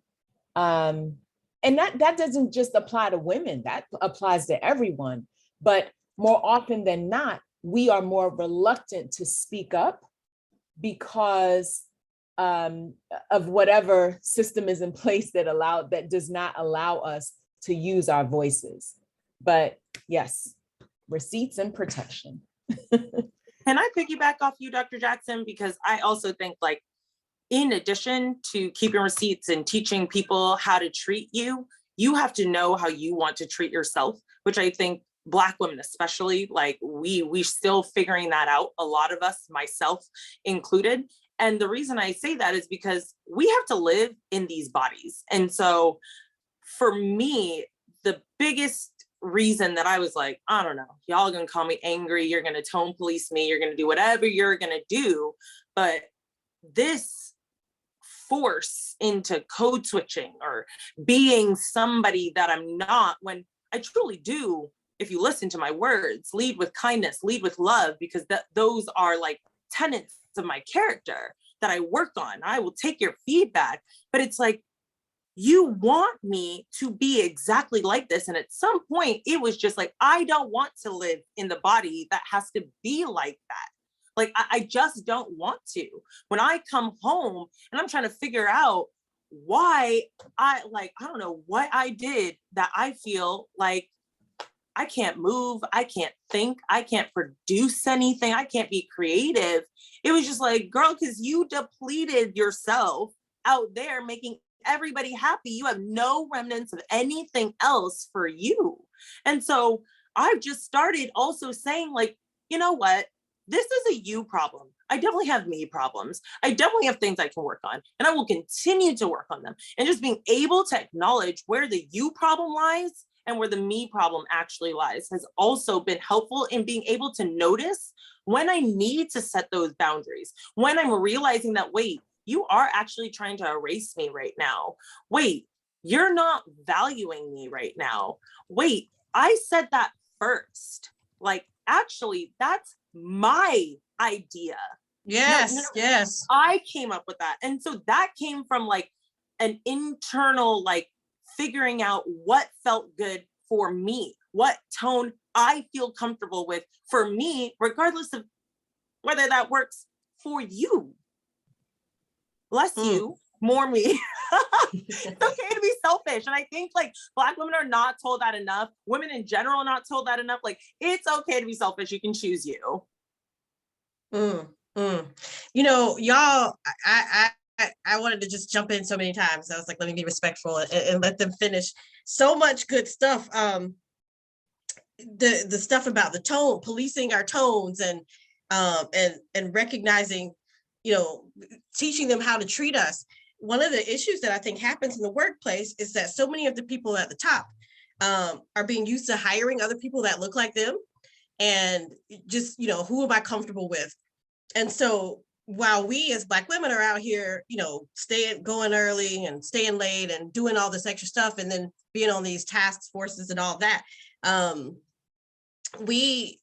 And that doesn't just apply to women, that applies to everyone. But more often than not, we are more reluctant to speak up because of whatever system is in place that does not allow us to use our voices. But yes, receipts and protection. Can I piggyback off you, Dr. Jackson? Because I also think, like, in addition to keeping receipts and teaching people how to treat you, you have to know how you want to treat yourself, which I think Black women especially, like we still figuring that out, a lot of us, myself included. And the reason I say that is because we have to live in these bodies. And so for me, the biggest reason that I was like, I don't know, y'all are gonna call me angry, you're gonna tone police me, you're gonna do whatever you're gonna do, but this force into code switching or being somebody that I'm not, when I truly do, if you listen to my words, lead with kindness, lead with love, because those are like tenets of my character that I work on. I will take your feedback, but it's like, you want me to be exactly like this. And at some point it was just like, I don't want to live in the body that has to be like that. Like, I just don't want to. When I come home and I'm trying to figure out why I don't know what I did that I feel like I can't move, I can't think, I can't produce anything, I can't be creative. It was just like, girl, because you depleted yourself out there making everybody happy. You have no remnants of anything else for you. And so I've just started also saying, like, you know what? This is a you problem. I definitely have me problems. I definitely have things I can work on, and I will continue to work on them. And just being able to acknowledge where the you problem lies and where the me problem actually lies has also been helpful in being able to notice when I need to set those boundaries, when I'm realizing that, wait, you are actually trying to erase me right now. Wait, you're not valuing me right now. Wait, I said that first. Like, actually, that's my idea. Yes, yes. I came up with that. And so that came from like an internal, like figuring out what felt good for me, what tone I feel comfortable with for me, regardless of whether that works for you. Less you, more me. It's okay to be selfish. And I think like Black women are not told that enough. Women in general are not told that enough. Like, it's okay to be selfish. You can choose you. You know, y'all, I wanted to just jump in so many times. I was like, let me be respectful and let them finish. So much good stuff. The stuff about the tone, policing our tones, and recognizing, you know, teaching them how to treat us. One of the issues that I think happens in the workplace is that so many of the people at the top are being used to hiring other people that look like them, and just, you know, who am I comfortable with? And so while we as Black women are out here, you know, going early and staying late and doing all this extra stuff, and then being on these task forces and all that, we're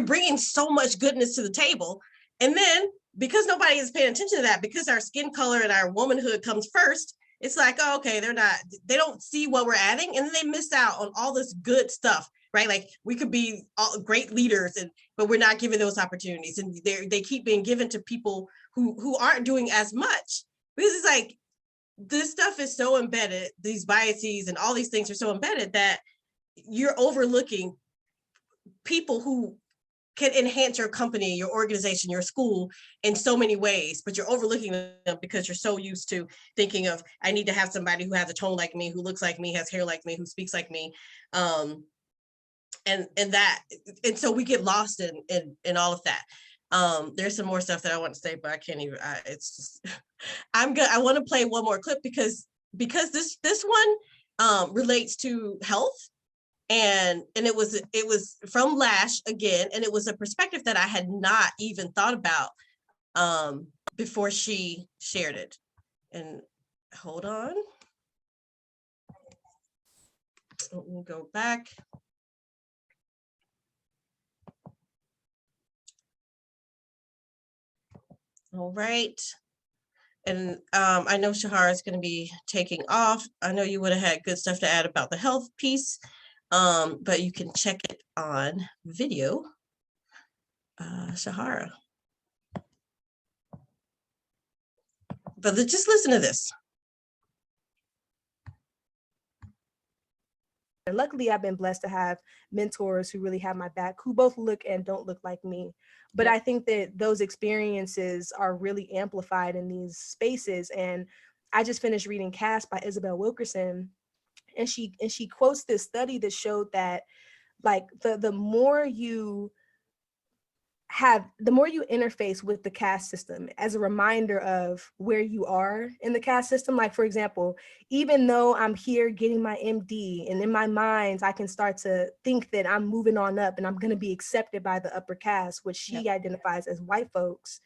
bringing so much goodness to the table. And then because nobody is paying attention to that, because our skin color and our womanhood comes first, it's like, oh, okay, they don't see what we're adding, and then they miss out on all this good stuff, right? Like, we could be all great leaders, but we're not given those opportunities, and they keep being given to people who aren't doing as much, because it's like, this stuff is so embedded, these biases and all these things are so embedded that you're overlooking people who can enhance your company, your organization, your school in so many ways, but you're overlooking them because you're so used to thinking of, I need to have somebody who has a tone like me, who looks like me, has hair like me, who speaks like me. And so we get lost in all of that. There's some more stuff that I want to say, but I can't even, it's just, I want to play one more clip because this one relates to health. And it was from Lash again, and it was a perspective that I had not even thought about before she shared it. And hold on, let me go back. All right. And I know Shahara is going to be taking off. I know you would have had good stuff to add about the health piece. But you can check it on video, Shahara. But just listen to this. And luckily, I've been blessed to have mentors who really have my back, who both look and don't look like me. But I think that those experiences are really amplified in these spaces. And I just finished reading Caste by Isabel Wilkerson. And she quotes this study that showed that, like, the more you interface with the caste system as a reminder of where you are in the caste system. Like, for example, even though I'm here getting my MD, and in my mind, I can start to think that I'm moving on up and I'm going to be accepted by the upper caste, which she identifies as white folks.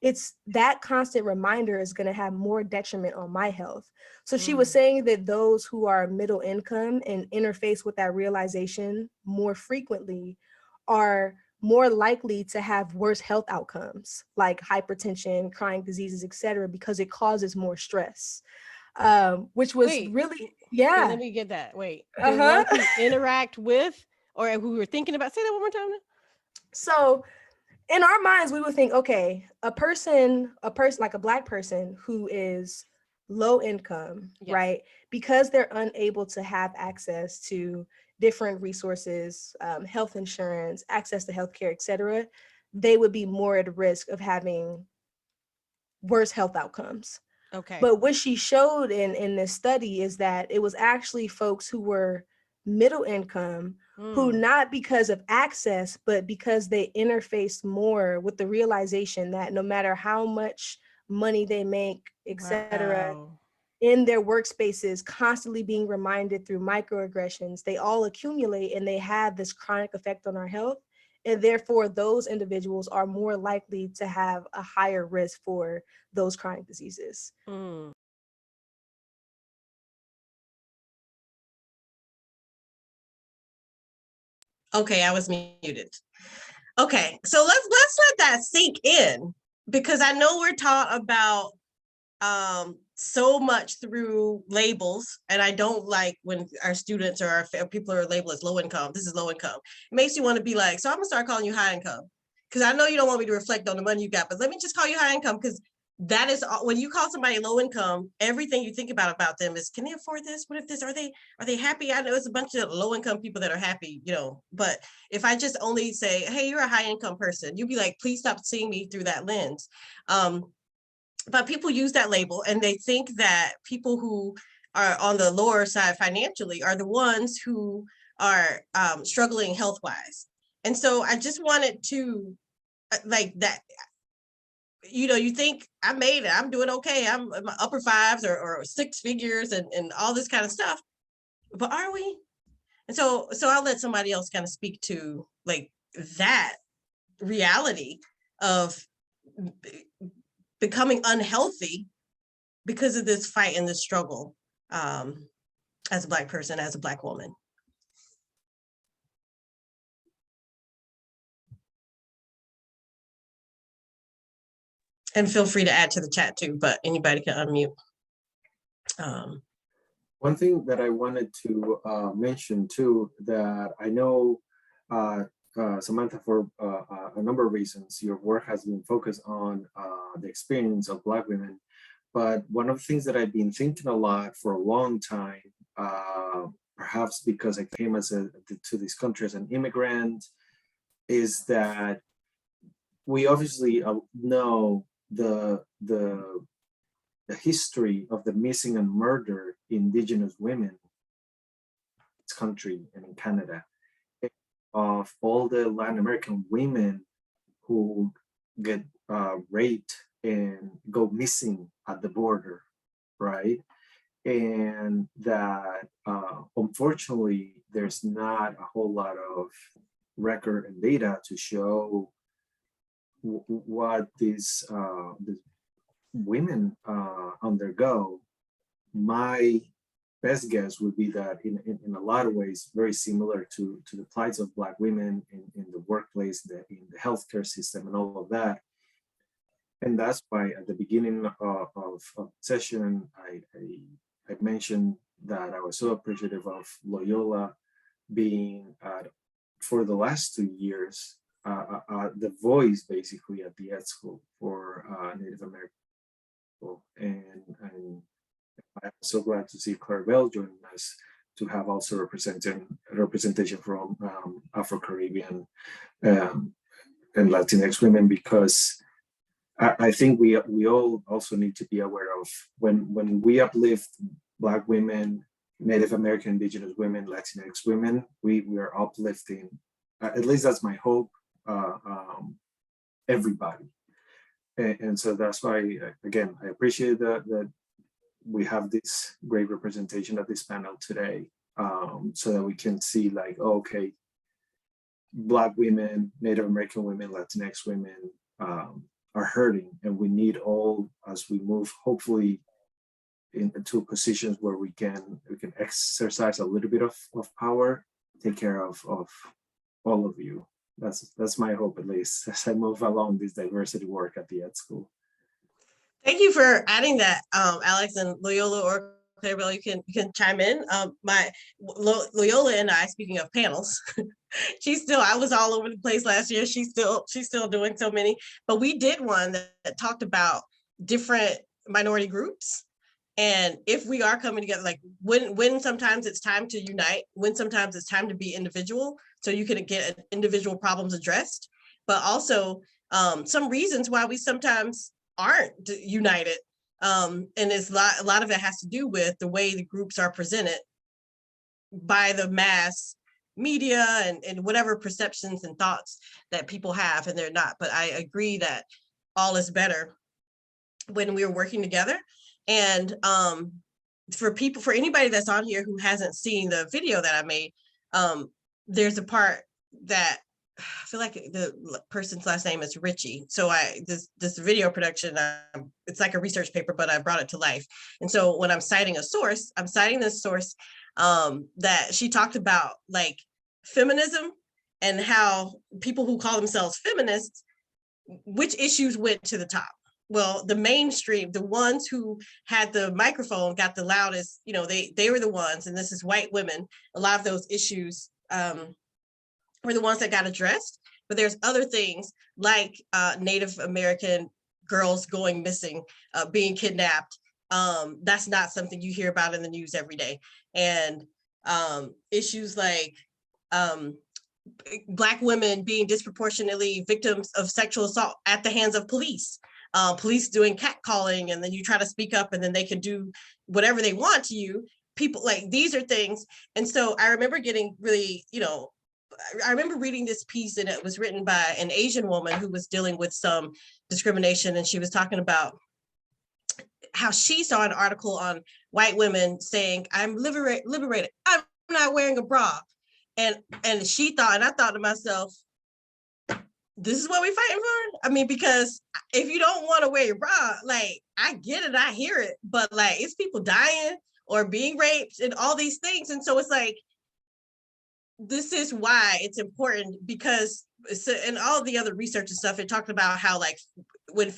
It's that constant reminder is going to have more detriment on my health. So she was saying that those who are middle income and interface with that realization more frequently are more likely to have worse health outcomes, like hypertension, chronic diseases, et cetera, because it causes more stress, which was really, Let me get that. Wait, the ones who interact with, or who we're thinking about, say that one more time. So in our minds, we would think, okay, a person like a Black person who is low income, right? Because they're unable to have access to different resources, health insurance, access to healthcare, et cetera, they would be more at risk of having worse health outcomes. Okay. But what she showed in this study is that it was actually folks who were middle income who, not because of access, but because they interface more with the realization that no matter how much money they make, et cetera, in their workspaces, constantly being reminded through microaggressions, they all accumulate and they have this chronic effect on our health. And therefore, those individuals are more likely to have a higher risk for those chronic diseases. Okay, I was muted. Okay, so let's let that sink in, because I know we're taught about so much through labels, and I don't like when our students or our people are labeled as low income. This is low income. It makes you want to be like, so I'm gonna start calling you high income, because I know you don't want me to reflect on the money you got, but let me just call you high income, because that is when you call somebody low income, everything you think about them is, can they afford this? What if this? Are they happy? I know it's a bunch of low income people that are happy, but if I just only say, hey, you're a high income person, you'd be like, please stop seeing me through that lens. But people use that label and they think that people who are on the lower side financially are the ones who are struggling health wise. And so I just wanted to like that. You think I made it, I'm doing okay, I'm in my upper fives or six figures and all this kind of stuff. But are we? And so I'll let somebody else kind of speak to like that reality of becoming unhealthy because of this fight and this struggle as a Black person, as a Black woman. And feel free to add to the chat too, but anybody can unmute. One thing that I wanted to mention too, that I know Samantha, for a number of reasons, your work has been focused on the experience of Black women. But one of the things that I've been thinking a lot for a long time, perhaps because I came to this country as an immigrant, is that we obviously know the history of the missing and murder Indigenous women in this country and in Canada, of all the Latin American women who get raped and go missing at the border, right? And that unfortunately, there's not a whole lot of record and data to show what these women undergo. My best guess would be that in a lot of ways, very similar to the plights of Black women in the workplace, in the healthcare system and all of that. And that's why at the beginning of the session, I mentioned that I was so appreciative of Loyola being, for the last 2 years, the voice basically at the ed school for Native American people. And I'm so glad to see Claribel joining us to have also representation from Afro-Caribbean and Latinx women, because I think we all also need to be aware of when we uplift Black women, Native American, Indigenous women, Latinx women, we are uplifting, at least that's my hope, everybody. And so that's why, again, I appreciate that we have this great representation at this panel today, so that we can see like, oh, okay, Black women, Native American women, Latinx women are hurting, and we need all, as we move hopefully into positions where we can exercise a little bit of power, take care of all of you. That's my hope, at least, as I move along this diversity work at the ed school. Thank you for adding that, Alex, and Loyola or Claribel, you can chime in. Loyola and I, speaking of panels, I was all over the place last year. She's still doing so many, but we did one that talked about different minority groups. And if we are coming together, like when sometimes it's time to unite, when sometimes it's time to be individual, so you can get individual problems addressed, but also some reasons why we sometimes aren't united. And it's a lot of it has to do with the way the groups are presented by the mass media and whatever perceptions and thoughts that people have, and they're not. But I agree that all is better when we're working together. And for anybody that's on here who hasn't seen the video that I made, there's a part that I feel like the person's last name is Richie. So this video production, it's like a research paper, but I brought it to life. And so when I'm citing a source, I'm citing this source that she talked about, like feminism and how people who call themselves feminists, which issues went to the top. Well, the mainstream, the ones who had the microphone, got the loudest, they were the ones, and this is white women, a lot of those issues were the ones that got addressed. But there's other things like Native American girls going missing, being kidnapped. That's not something you hear about in the news every day. And issues like Black women being disproportionately victims of sexual assault at the hands of police, police doing catcalling, and then you try to speak up and then they can do whatever they want to you. People, like, these are things. And so I remember getting really, I remember reading this piece, and it was written by an Asian woman who was dealing with some discrimination. And she was talking about how she saw an article on white women saying, I'm liberated. I'm not wearing a bra. And she thought, and I thought to myself, this is what we're fighting for? I mean, because if you don't want to wear your bra, like, I get it, I hear it, but like, it's people dying or being raped and all these things. And so it's like, this is why it's important, because and all the other research and stuff, it talked about how, like, when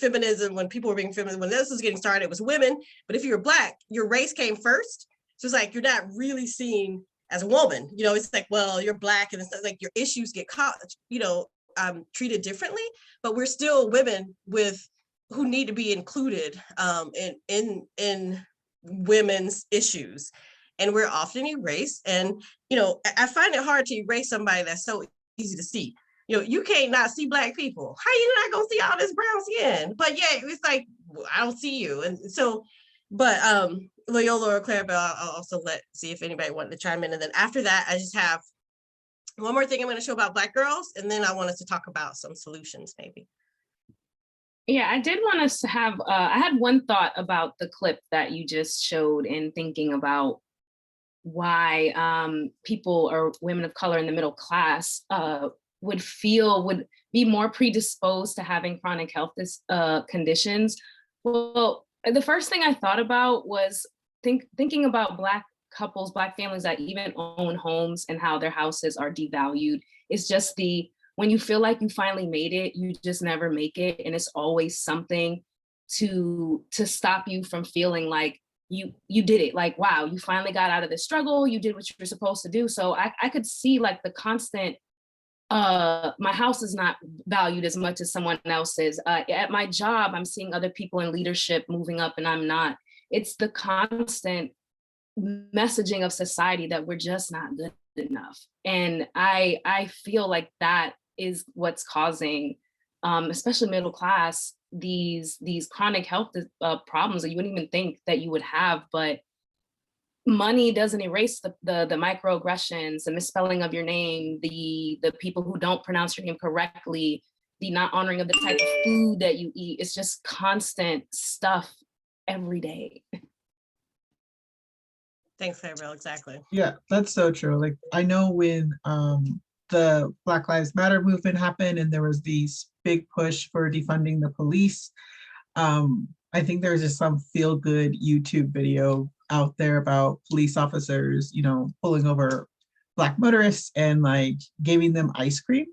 people were being feminist, when this was getting started, it was women. But if you're Black, your race came first. So it's like, you're not really seen as a woman. It's like, well, you're Black, and it's like your issues get caught, treated differently, but we're still women who need to be included in women's issues. And we're often erased. And, I find it hard to erase somebody that's so easy to see. You can't not see Black people. How you not gonna see all this brown skin? But yeah, it's like, I don't see you. And so, but Loyola or Claribel, I'll also see if anybody wanted to chime in. And then after that, I just have one more thing I'm going to show about Black girls, and then I want us to talk about some solutions, maybe. Yeah, I did want us to have, I had one thought about the clip that you just showed, in thinking about why people or women of color in the middle class would be more predisposed to having chronic health conditions. Well, the first thing I thought about was thinking about Black couples, Black families that even own homes, and how their houses are devalued. It's just when you feel like you finally made it, you just never make it. And it's always something to stop you from feeling like you did it. Like, wow, you finally got out of this struggle. You did what you were supposed to do. So I could see, like, the constant, my house is not valued as much as someone else's. At my job, I'm seeing other people in leadership moving up and I'm not. It's the constant messaging of society that we're just not good enough. And I feel like that is what's causing, especially middle class, these chronic health problems that you wouldn't even think that you would have. But money doesn't erase the microaggressions, the misspelling of your name, the people who don't pronounce your name correctly, the not honoring of the type of food that you eat. It's just constant stuff every day. Thanks, Claribel. Exactly. Yeah, that's so true. Like, I know when the Black Lives Matter movement happened and there was this big push for defunding the police, I think there's just some feel-good YouTube video out there about police officers, pulling over Black motorists and like giving them ice cream.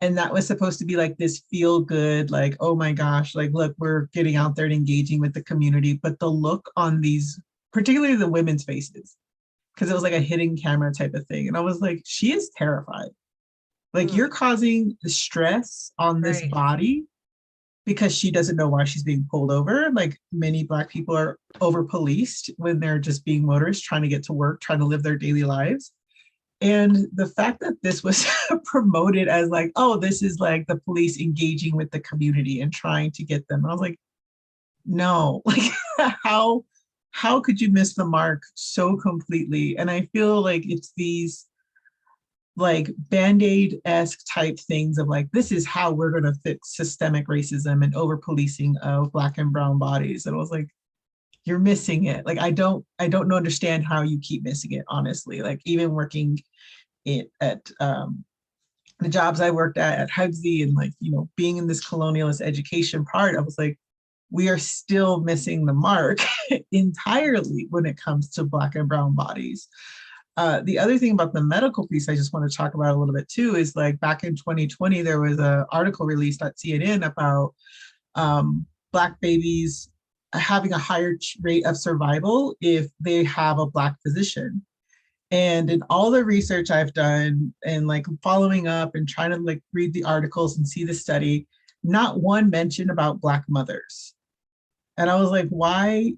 And that was supposed to be like this feel-good, like, oh my gosh, like, look, we're getting out there and engaging with the community. But the look on these, particularly the women's faces, because it was like a hidden camera type of thing. And I was like, she is terrified. Like, you're causing the stress on this body because she doesn't know why she's being pulled over. Like, many Black people are over policed when they're just being motorists, trying to get to work, trying to live their daily lives. And the fact that this was promoted as like, oh, this is like the police engaging with the community and trying to get them. I was like, no, like, how could you miss the mark so completely? And I feel like it's these like Band-Aid-esque type things of like, this is how we're going to fix systemic racism and over policing of Black and brown bodies. And I was like, you're missing it. Like, I don't understand how you keep missing it, honestly. Like, even working at the jobs I worked at Hugsy, and like, being in this colonialist education part, I was like, we are still missing the mark entirely when it comes to Black and brown bodies. The other thing about the medical piece I just want to talk about a little bit too is like back in 2020, there was an article released at CNN about Black babies having a higher rate of survival if they have a Black physician. And in all the research I've done and like following up and trying to like read the articles and see the study, not one mention about Black mothers. And I was like, why?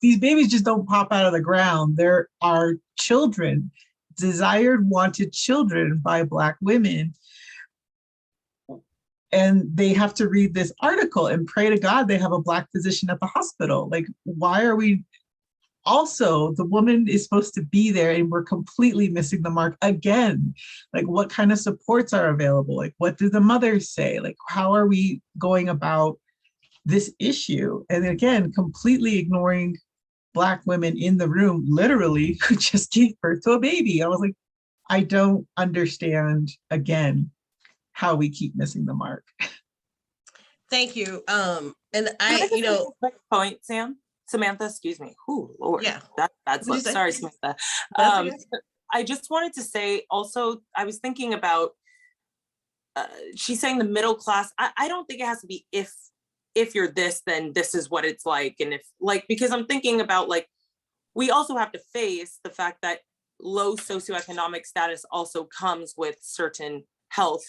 These babies just don't pop out of the ground. There are children, desired, wanted children by Black women. And they have to read this article and pray to God they have a Black physician at the hospital. Like, why are we? Also, the woman is supposed to be there and we're completely missing the mark again. Like, what kind of supports are available? Like, what do the mothers say? Like, how are we going about this issue? And again, completely ignoring Black women in the room, literally, who just gave birth to a baby. I was like, I don't understand, again, how we keep missing the mark. Thank you. And Can I, just you make know, a quick point, Samantha, excuse me. Oh, Lord. Yeah. That's What'd you what, say? sorry, Samantha. That's okay. I just wanted to say also, I was thinking about, she's saying the middle class. I don't think it has to be if you're this, then this is what it's like. And if like, because I'm thinking about like, we also have to face the fact that low socioeconomic status also comes with certain health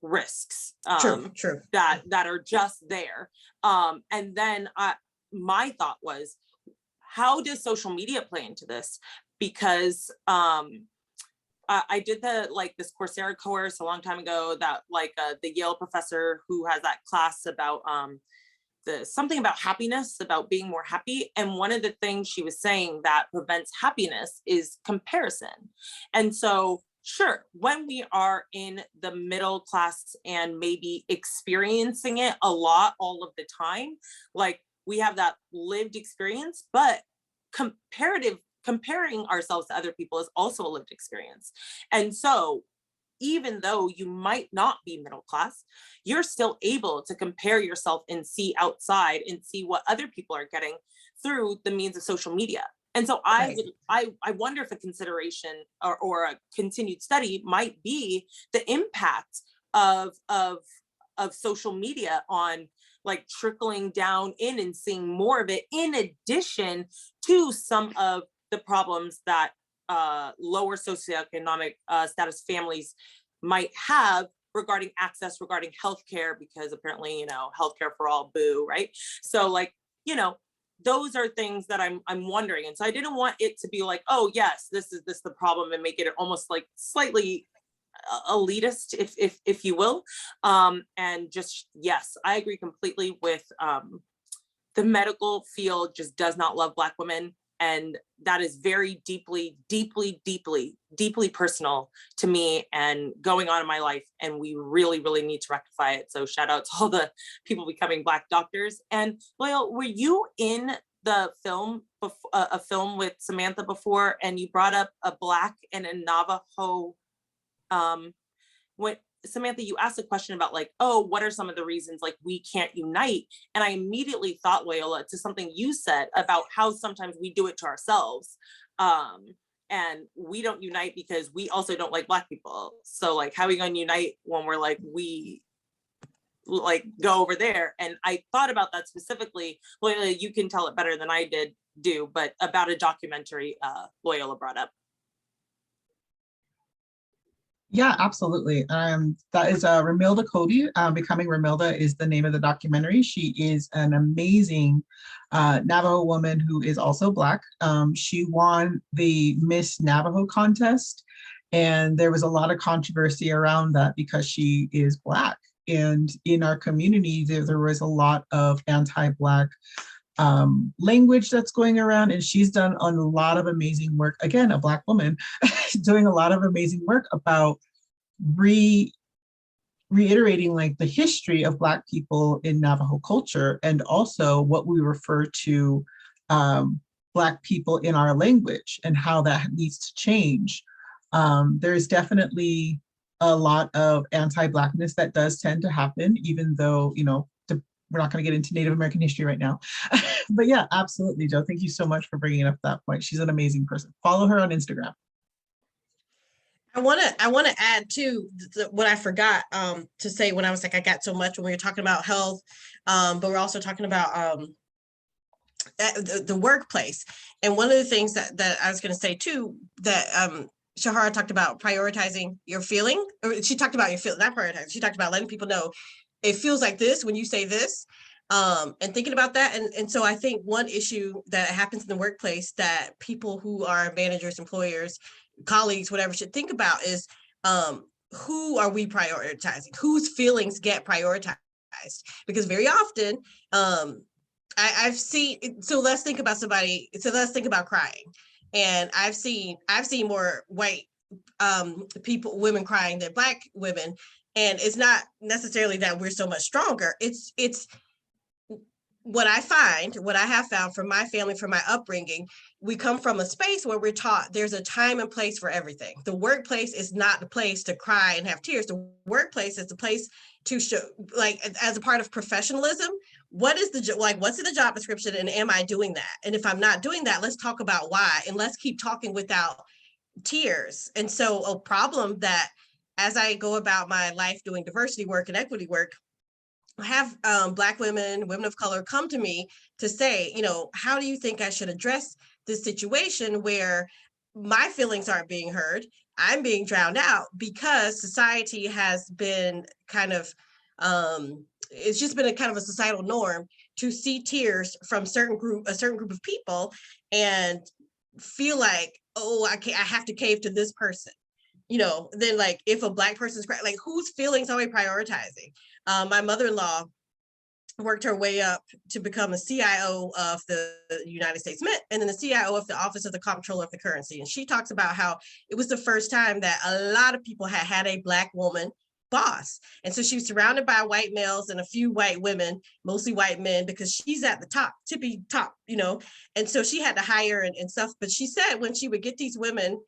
risks True. that are just there. And then my thought was, how does social media play into this? Because I did this Coursera course a long time ago that the Yale professor who has that class about something about happiness, about being more happy. And one of the things she was saying that prevents happiness is comparison. And so, sure, when we are in the middle class and maybe experiencing it a lot all of the time, like we have that lived experience, but comparing ourselves to other people is also a lived experience. And so even though you might not be middle class, you're still able to compare yourself and see outside and see what other people are getting through the means of social media. And so I wonder if a consideration or a continued study might be the impact of social media on like trickling down in and seeing more of it, in addition to some of the problems that lower socioeconomic status families might have regarding access, regarding healthcare, because apparently, healthcare for all, boo, right? So like, those are things that I'm wondering. And so I didn't want it to be like, oh yes, this is the problem, and make it almost like slightly elitist, if you will. And just, yes, I agree completely with the medical field just does not love Black women. And that is very deeply, deeply, deeply, deeply personal to me and going on in my life. And we really, really need to rectify it. So shout out to all the people becoming Black doctors. And Loyola, were you in the film, a film with Samantha before, and you brought up a Black and a Navajo, when Samantha, you asked a question about like, oh, what are some of the reasons like we can't unite? And I immediately thought, Loyola, to something you said about how sometimes we do it to ourselves. And we don't unite because we also don't like Black people. So like, how are we going to unite when we're like, we like go over there? And I thought about that specifically. Loyola, you can tell it better than I do, but about a documentary Loyola brought up. Yeah, absolutely. That is Ramilda Cody. Becoming Ramilda is the name of the documentary. She is an amazing Navajo woman who is also Black. She won the Miss Navajo contest, and there was a lot of controversy around that because she is Black. And in our community, there was a lot of anti-Black language that's going around, and she's done a lot of amazing work. Again, a Black woman doing a lot of amazing work about reiterating like the history of Black people in Navajo culture, and also what we refer to Black people in our language and how that needs to change. There's definitely a lot of anti-Blackness that does tend to happen, even though, we're not going to get into Native American history right now. But yeah, absolutely, Joe. Thank you so much for bringing up that point. She's an amazing person. Follow her on Instagram. I want to add too what I forgot to say when I was like, I got so much when we were talking about health, but we're also talking about the workplace. And one of the things that I was going to say too, that Shahara talked about prioritizing your feeling, or she talked about your feeling, not prioritizing. She talked about letting people know it feels like this when you say this. And thinking about that. And so I think one issue that happens in the workplace that people who are managers, employers, colleagues, whatever, should think about is who are we prioritizing? Whose feelings get prioritized? Because very often, I've seen, so let's think about somebody, so let's think about crying. And I've seen more white people, women crying than Black women. And it's not necessarily that we're so much stronger. It's what I have found from my family, from my upbringing, we come from a space where we're taught there's a time and place for everything. The workplace is not the place to cry and have tears. The workplace is the place to show, like, as a part of professionalism, what is the, like, what's in the job description, and am I doing that? And if I'm not doing that, let's talk about why, and let's keep talking without tears. And so a problem that, as I go about my life doing diversity work and equity work, I have Black women, women of color come to me to say, how do you think I should address this situation where my feelings aren't being heard? I'm being drowned out because society has been kind of, it's just been a kind of a societal norm to see tears from a certain group of people and feel like, oh, I have to cave to this person. Then, like, if a Black person's crying, like, whose feelings are we prioritizing? My mother-in-law worked her way up to become a CIO of the United States Mint, and then the CIO of the Office of the Comptroller of the Currency. And she talks about how it was the first time that a lot of people had a Black woman boss. And so she was surrounded by white males and a few white women, mostly white men, because she's at the top, tippy top, and so she had to hire and stuff. But she said when she would get these women,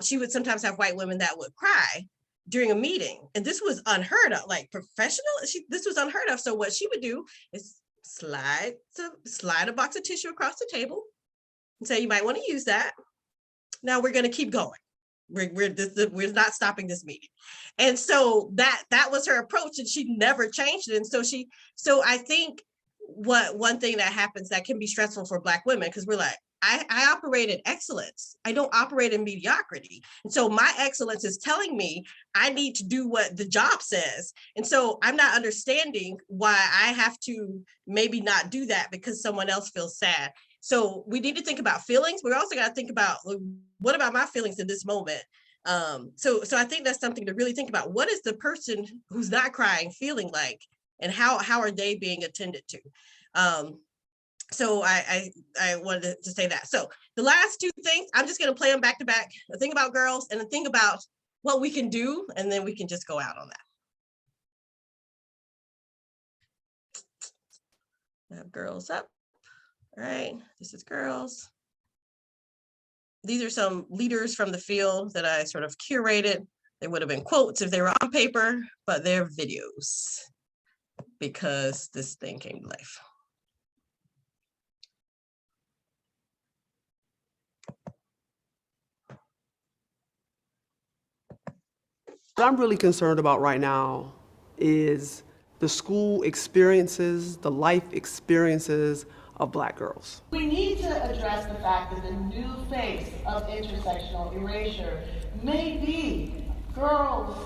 she would sometimes have white women that would cry during a meeting. And this was unheard of, like professional, this was unheard of. So what she would do is slide a box of tissue across the table and say, you might want to use that. Now we're going to keep going. We're not stopping this meeting. And so that was her approach, and she never changed it. And so I think one thing that happens that can be stressful for Black women, because we're like, I operate in excellence. I don't operate in mediocrity. And so my excellence is telling me I need to do what the job says. And so I'm not understanding why I have to maybe not do that because someone else feels sad. So we need to think about feelings. We also got to think about, what about my feelings in this moment? So I think that's something to really think about. What is the person who's not crying feeling like, and how are they being attended to? So I wanted to say that. So the last two things, I'm just going to play them back to back. The thing about girls and the thing about what we can do, and then we can just go out on that. I have girls up. All right, this is girls. These are some leaders from the field that I sort of curated. They would have been quotes if they were on paper, but they're videos because this thing came to life. What I'm really concerned about right now is the school experiences, the life experiences of Black girls. We need to address the fact that the new face of intersectional erasure may be girls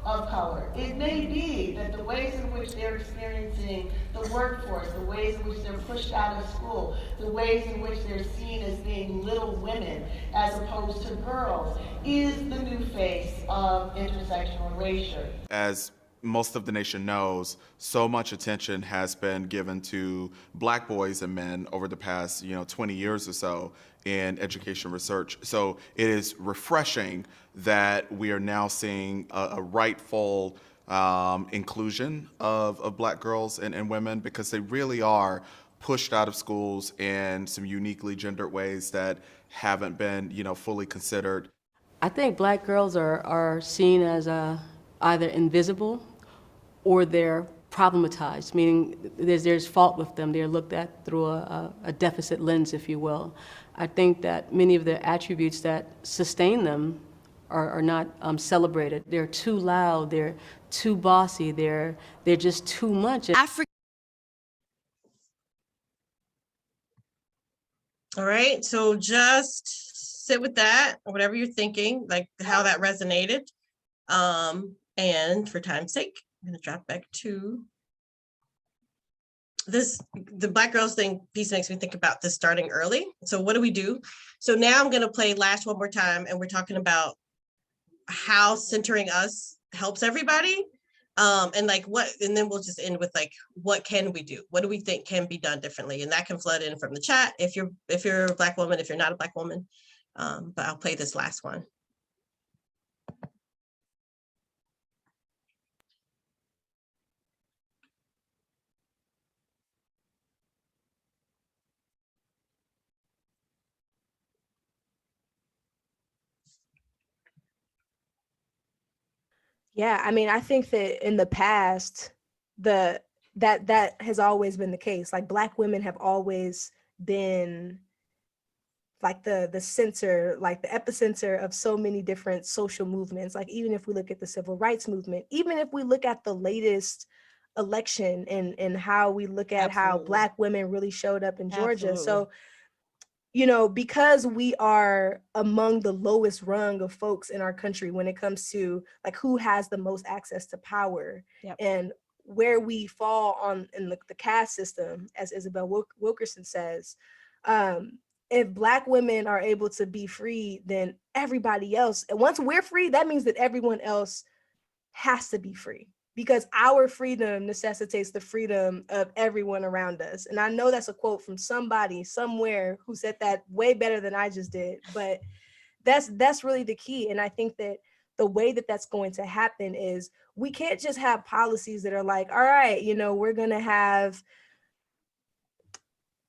of color. It may be that the ways in which they're experiencing the workforce, the ways in which they're pushed out of school, the ways in which they're seen as being little women as opposed to girls, is the new face of intersectional erasure. As most of the nation knows, so much attention has been given to Black boys and men over the past 20 years or so in education research. So it is refreshing that we are now seeing a rightful inclusion of Black girls and women, because they really are pushed out of schools in some uniquely gendered ways that haven't been fully considered. I think Black girls are seen as either invisible or they're problematized, meaning there's fault with them. They're looked at through a deficit lens, if you will. I think that many of the attributes that sustain them are not celebrated. They're too loud, they're too bossy, they're just too much. All right, so just sit with that, or whatever you're thinking, like how that resonated. And for time's sake, I'm gonna drop back to the Black girls thing piece makes me think about this starting early. So what do we do? So now I'm going to play Lash one more time, and we're talking about how centering us helps everybody. And like and then we'll just end with like, what can we do? What do we think can be done differently? And that can flood in from the chat if you're a Black woman, if you're not a Black woman. But I'll play this last one. Yeah, I mean, I think that in the past, that has always been the case. Like Black women have always been like the center, like the epicenter of so many different social movements. Like even if we look at the civil rights movement, even if we look at the latest election and how we look at how Black women really showed up in Georgia. So because we are among the lowest rung of folks in our country when it comes to like who has the most access to power and where we fall in the caste system, as Isabel Wilkerson says, if Black women are able to be free, then everybody else, and once we're free, that means that everyone else has to be free, because our freedom necessitates the freedom of everyone around us. And I know that's a quote from somebody somewhere who said that way better than I just did, but that's really the key. And I think that the way that that's going to happen is we can't just have policies that are like, all right, we're going to have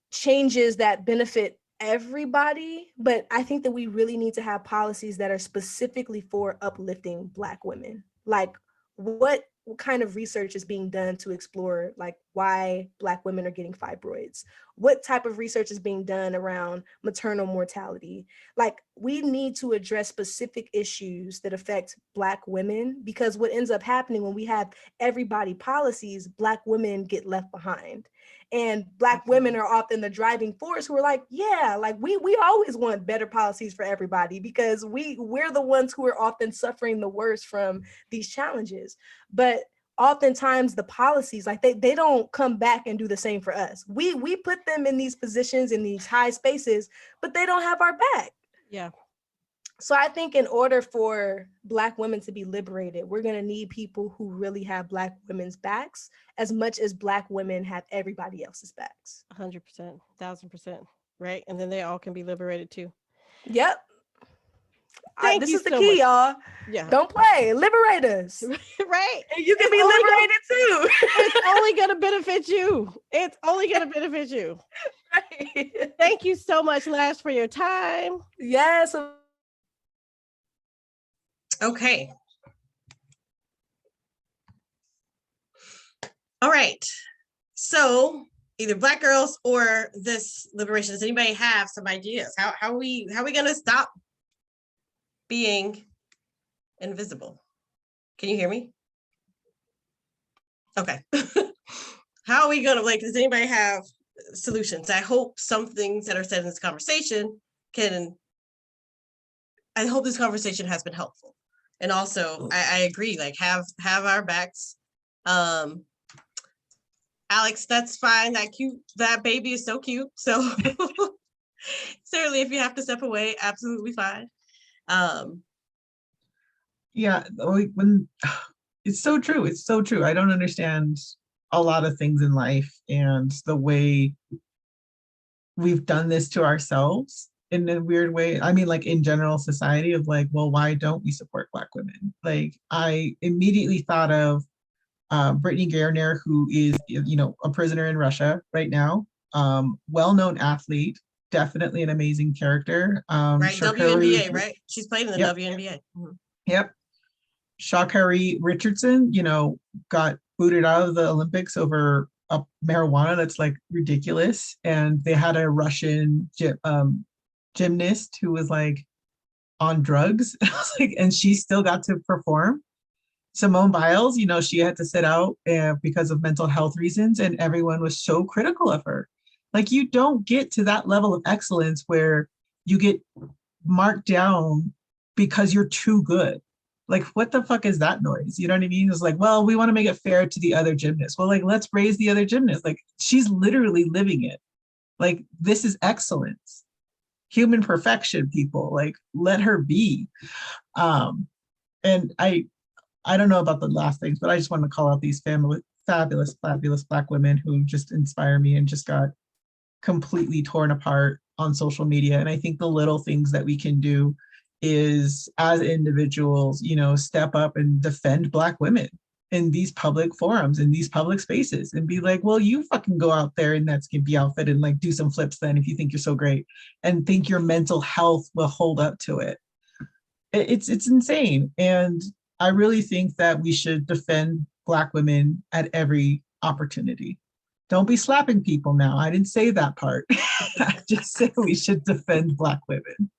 changes that benefit everybody, but I think that we really need to have policies that are specifically for uplifting Black women. Like what kind of research is being done to explore like why Black women are getting fibroids? What type of research is being done around maternal mortality? Like we need to address specific issues that affect Black women, because what ends up happening when we have everybody policies, Black women get left behind. And Black women are often the driving force who are like, yeah, like we always want better policies for everybody, because we're the ones who are often suffering the worst from these challenges. But oftentimes the policies, like they don't come back and do the same for us. We put them in these positions, in these high spaces, but they don't have our back. Yeah. So I think in order for Black women to be liberated, we're going to need people who really have Black women's backs as much as Black women have everybody else's backs. 100%, 1000%. Right. And then they all can be liberated too. Yep. This is the so key, much. y'all. Yeah. Don't play. Liberate us. Right. And you can be liberated too. It's only going to benefit you. It's only going to benefit you. Right. Thank you so much, Lash, for your time. Yes. Okay. All right. So either Black girls or this liberation, does anybody have some ideas? How are we going to stop being invisible? Can you hear me? Okay. How are we going to, like, does anybody have solutions? I hope some things that are said in this conversation I hope this conversation has been helpful. And also, I agree, like have our backs. Alex, that's fine. That baby is so cute. So certainly if you have to step away, absolutely fine. Yeah, when it's so true. It's so true. I don't understand a lot of things in life and the way we've done this to ourselves in a weird way. I mean, like in general society of like, well, why don't we support Black women? Like I immediately thought of Brittany Garner, who is, a prisoner in Russia right now, well-known athlete, definitely an amazing character. Right, WNBA, right? She's played in the WNBA. Mm-hmm. Yep. Sha'Carri Richardson, got booted out of the Olympics over marijuana. That's like ridiculous. And they had a Russian gymnast who was like on drugs. And she still got to perform. Simone Biles, she had to sit out because of mental health reasons, and everyone was so critical of her. Like, you don't get to that level of excellence where you get marked down because you're too good. Like, what the fuck is that noise? You know what I mean? It's like, well, we want to make it fair to the other gymnasts. Well, like, let's raise the other gymnasts. Like, she's literally living it. Like, this is excellence, human perfection, people. Like, let her be. And I don't know about the last things, but I just want to call out these fabulous Black women who just inspire me and just got completely torn apart on social media. And I think the little things that we can do is, as individuals, you know, step up and defend Black women in these public forums, in these public spaces, and be like, well, you fucking go out there in that skimpy outfit and like do some flips then if you think you're so great and think your mental health will hold up to it. It's insane. And I really think that we should defend Black women at every opportunity. Don't be slapping people now. I didn't say that part. I just said we should defend Black women.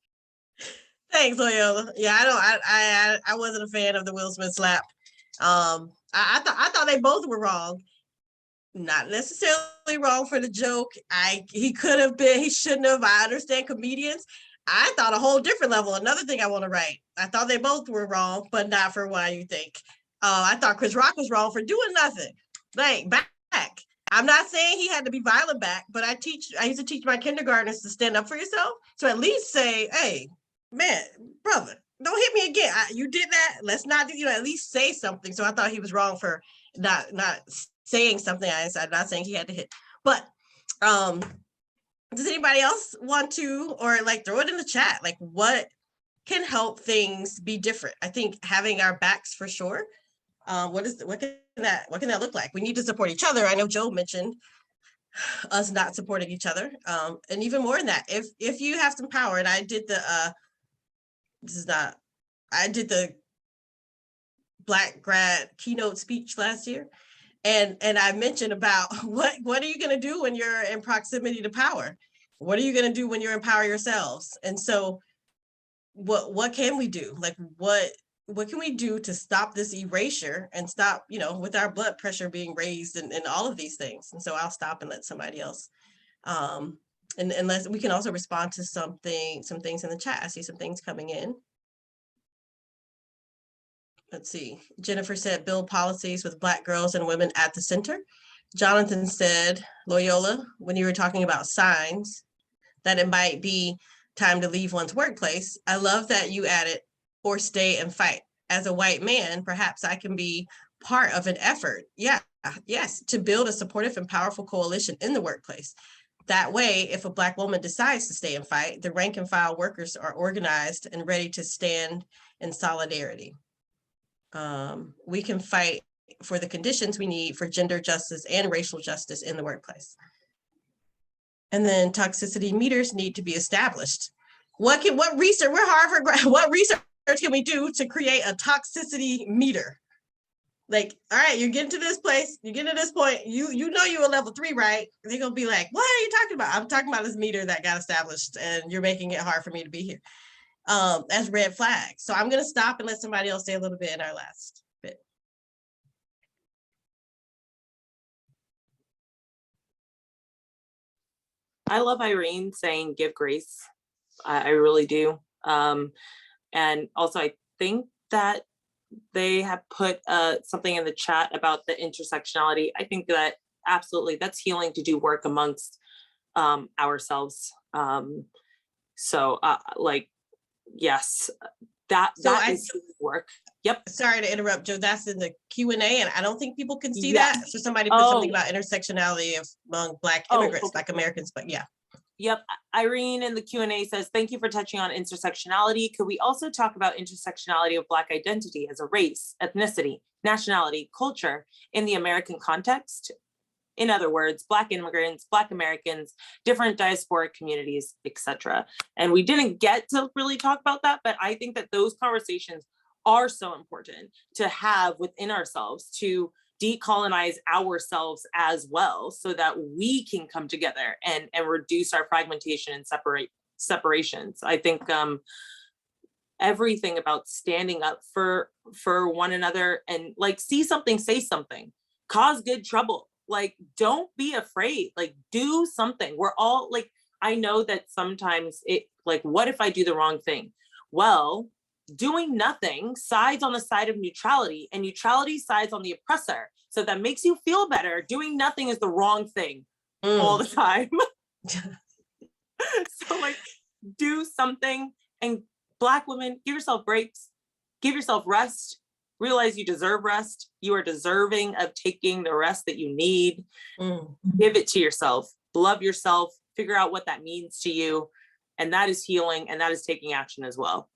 Thanks, Loyola. Yeah, I wasn't a fan of the Will Smith slap. I thought they both were wrong. Not necessarily wrong for the joke. He could have been, he shouldn't have. I understand comedians. I thought a whole different level. Another thing I want to write. I thought they both were wrong, but not for why you think. I thought Chris Rock was wrong for doing nothing. Like, back. I'm not saying he had to be violent back, but I used to teach my kindergartners to stand up for yourself. So at least say, hey, man, brother, don't hit me again. You did that. Let's not do, at least say something. So I thought he was wrong for not saying something. I'm not saying he had to hit. But does anybody else want to, or like throw it in the chat? Like, what can help things be different? I think having our backs for sure. What can that look like? We need to support each other. I know Joe mentioned us not supporting each other. And even more than that, if you have some power, and I did the Black grad keynote speech last year. And I mentioned about what are you going to do when you're in proximity to power? What are you going to do when you're in power yourselves? And so what can we do? Like, what can we do to stop this erasure and stop, with our blood pressure being raised and all of these things? And so I'll stop and let somebody else. And unless we can also respond to some things in the chat. I see some things coming in. Let's see. Jennifer said, build policies with Black girls and women at the center. Jonathan said, Loyola, when you were talking about signs, that it might be time to leave one's workplace. I love that you added, or stay and fight. As a white man, perhaps I can be part of an effort. Yes, to build a supportive and powerful coalition in the workplace. That way, if a Black woman decides to stay and fight, the rank and file workers are organized and ready to stand in solidarity. We can fight for the conditions we need for gender justice and racial justice in the workplace. And then toxicity meters need to be established. What research, we're Harvard, what research can we do to create a toxicity meter? Like, all right, you're getting to this place, you get to this point, you know you're a level 3, right? They're gonna be like, what are you talking about? I'm talking about this meter that got established and you're making it hard for me to be here. As red flags. So I'm gonna stop and let somebody else say a little bit in our last bit. I love Irene saying give grace. I really do. And also I think that they have put something in the chat about the intersectionality. I think that absolutely that's healing to do work amongst ourselves. So yes, that is work. Yep. Sorry to interrupt, Joe. That's in the Q&A, and I don't think people can see that. So somebody put something about intersectionality among Black immigrants, Black Americans, but yeah. Yep. Irene in the Q&A says, thank you for touching on intersectionality. Could we also talk about intersectionality of Black identity as a race, ethnicity, nationality, culture in the American context? In other words, Black immigrants, Black Americans, different diasporic communities, etc. And we didn't get to really talk about that, but I think that those conversations are so important to have within ourselves to decolonize ourselves as well, so that we can come together and reduce our fragmentation and separations. I think everything about standing up for one another and like see something, say something, cause good trouble. Like, don't be afraid, like do something. We're all like, I know that sometimes it like, what if I do the wrong thing? Well, doing nothing sides on the side of neutrality, and neutrality sides on the oppressor. So that makes you feel better. Doing nothing is the wrong thing all the time. So like, do something. And Black women, give yourself breaks, give yourself rest, realize you deserve rest. You are deserving of taking the rest that you need. Give it to yourself, love yourself, figure out what that means to you. And that is healing, and that is taking action as well.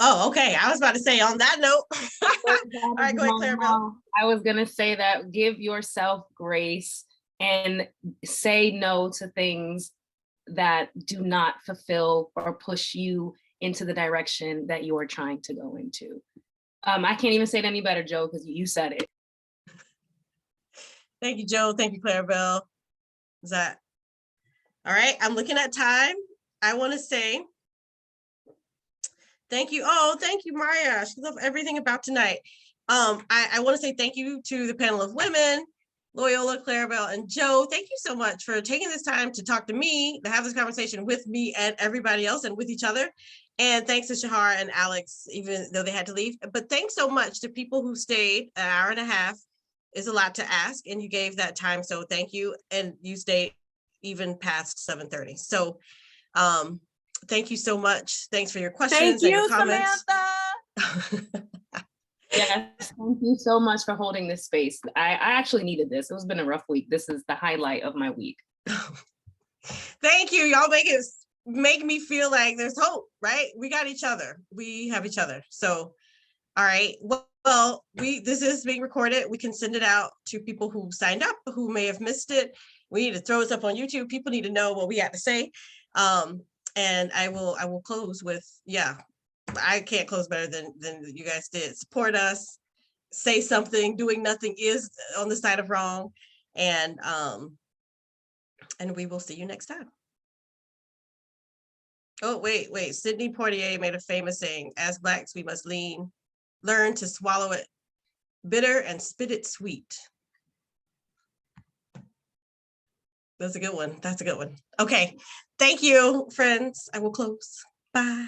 Oh, okay. I was about to say on that note. All right, go ahead, Claribel. I was gonna say that give yourself grace and say no to things that do not fulfill or push you into the direction that you are trying to go into. I can't even say it any better, Joe, because you said it. Thank you, Joe. Thank you, Claribel. Is that all right? I'm looking at time. I want to say thank you. Oh, thank you, Maria. She loved everything about tonight. I want to say thank you to the panel of women, Loyola, Claribel, and Joe. Thank you so much for taking this time to talk to me, to have this conversation with me and everybody else and with each other. And thanks to Shahara and Alex, even though they had to leave. But thanks so much to people who stayed. An hour and a half is a lot to ask, and you gave that time. So thank you. And you stayed even past 7:30. So thank you so much. Thanks for your questions and your comments. Samantha. Yes, thank you so much for holding this space. I actually needed this. It's been a rough week. This is the highlight of my week. Thank you. Y'all make me feel like there's hope, right? We got each other. We have each other. So, all right. Well, this is being recorded. We can send it out to people who signed up, who may have missed it. We need to throw this up on YouTube. People need to know what we had to say. And I will close with, yeah, I can't close better than you guys did. Support us, say something. Doing nothing is on the side of wrong. And we will see you next time. Oh, wait. Sidney Poitier made a famous saying, as Blacks, we must learn to swallow it bitter and spit it sweet. That's a good one. Okay. Thank you, friends. I will close. Bye.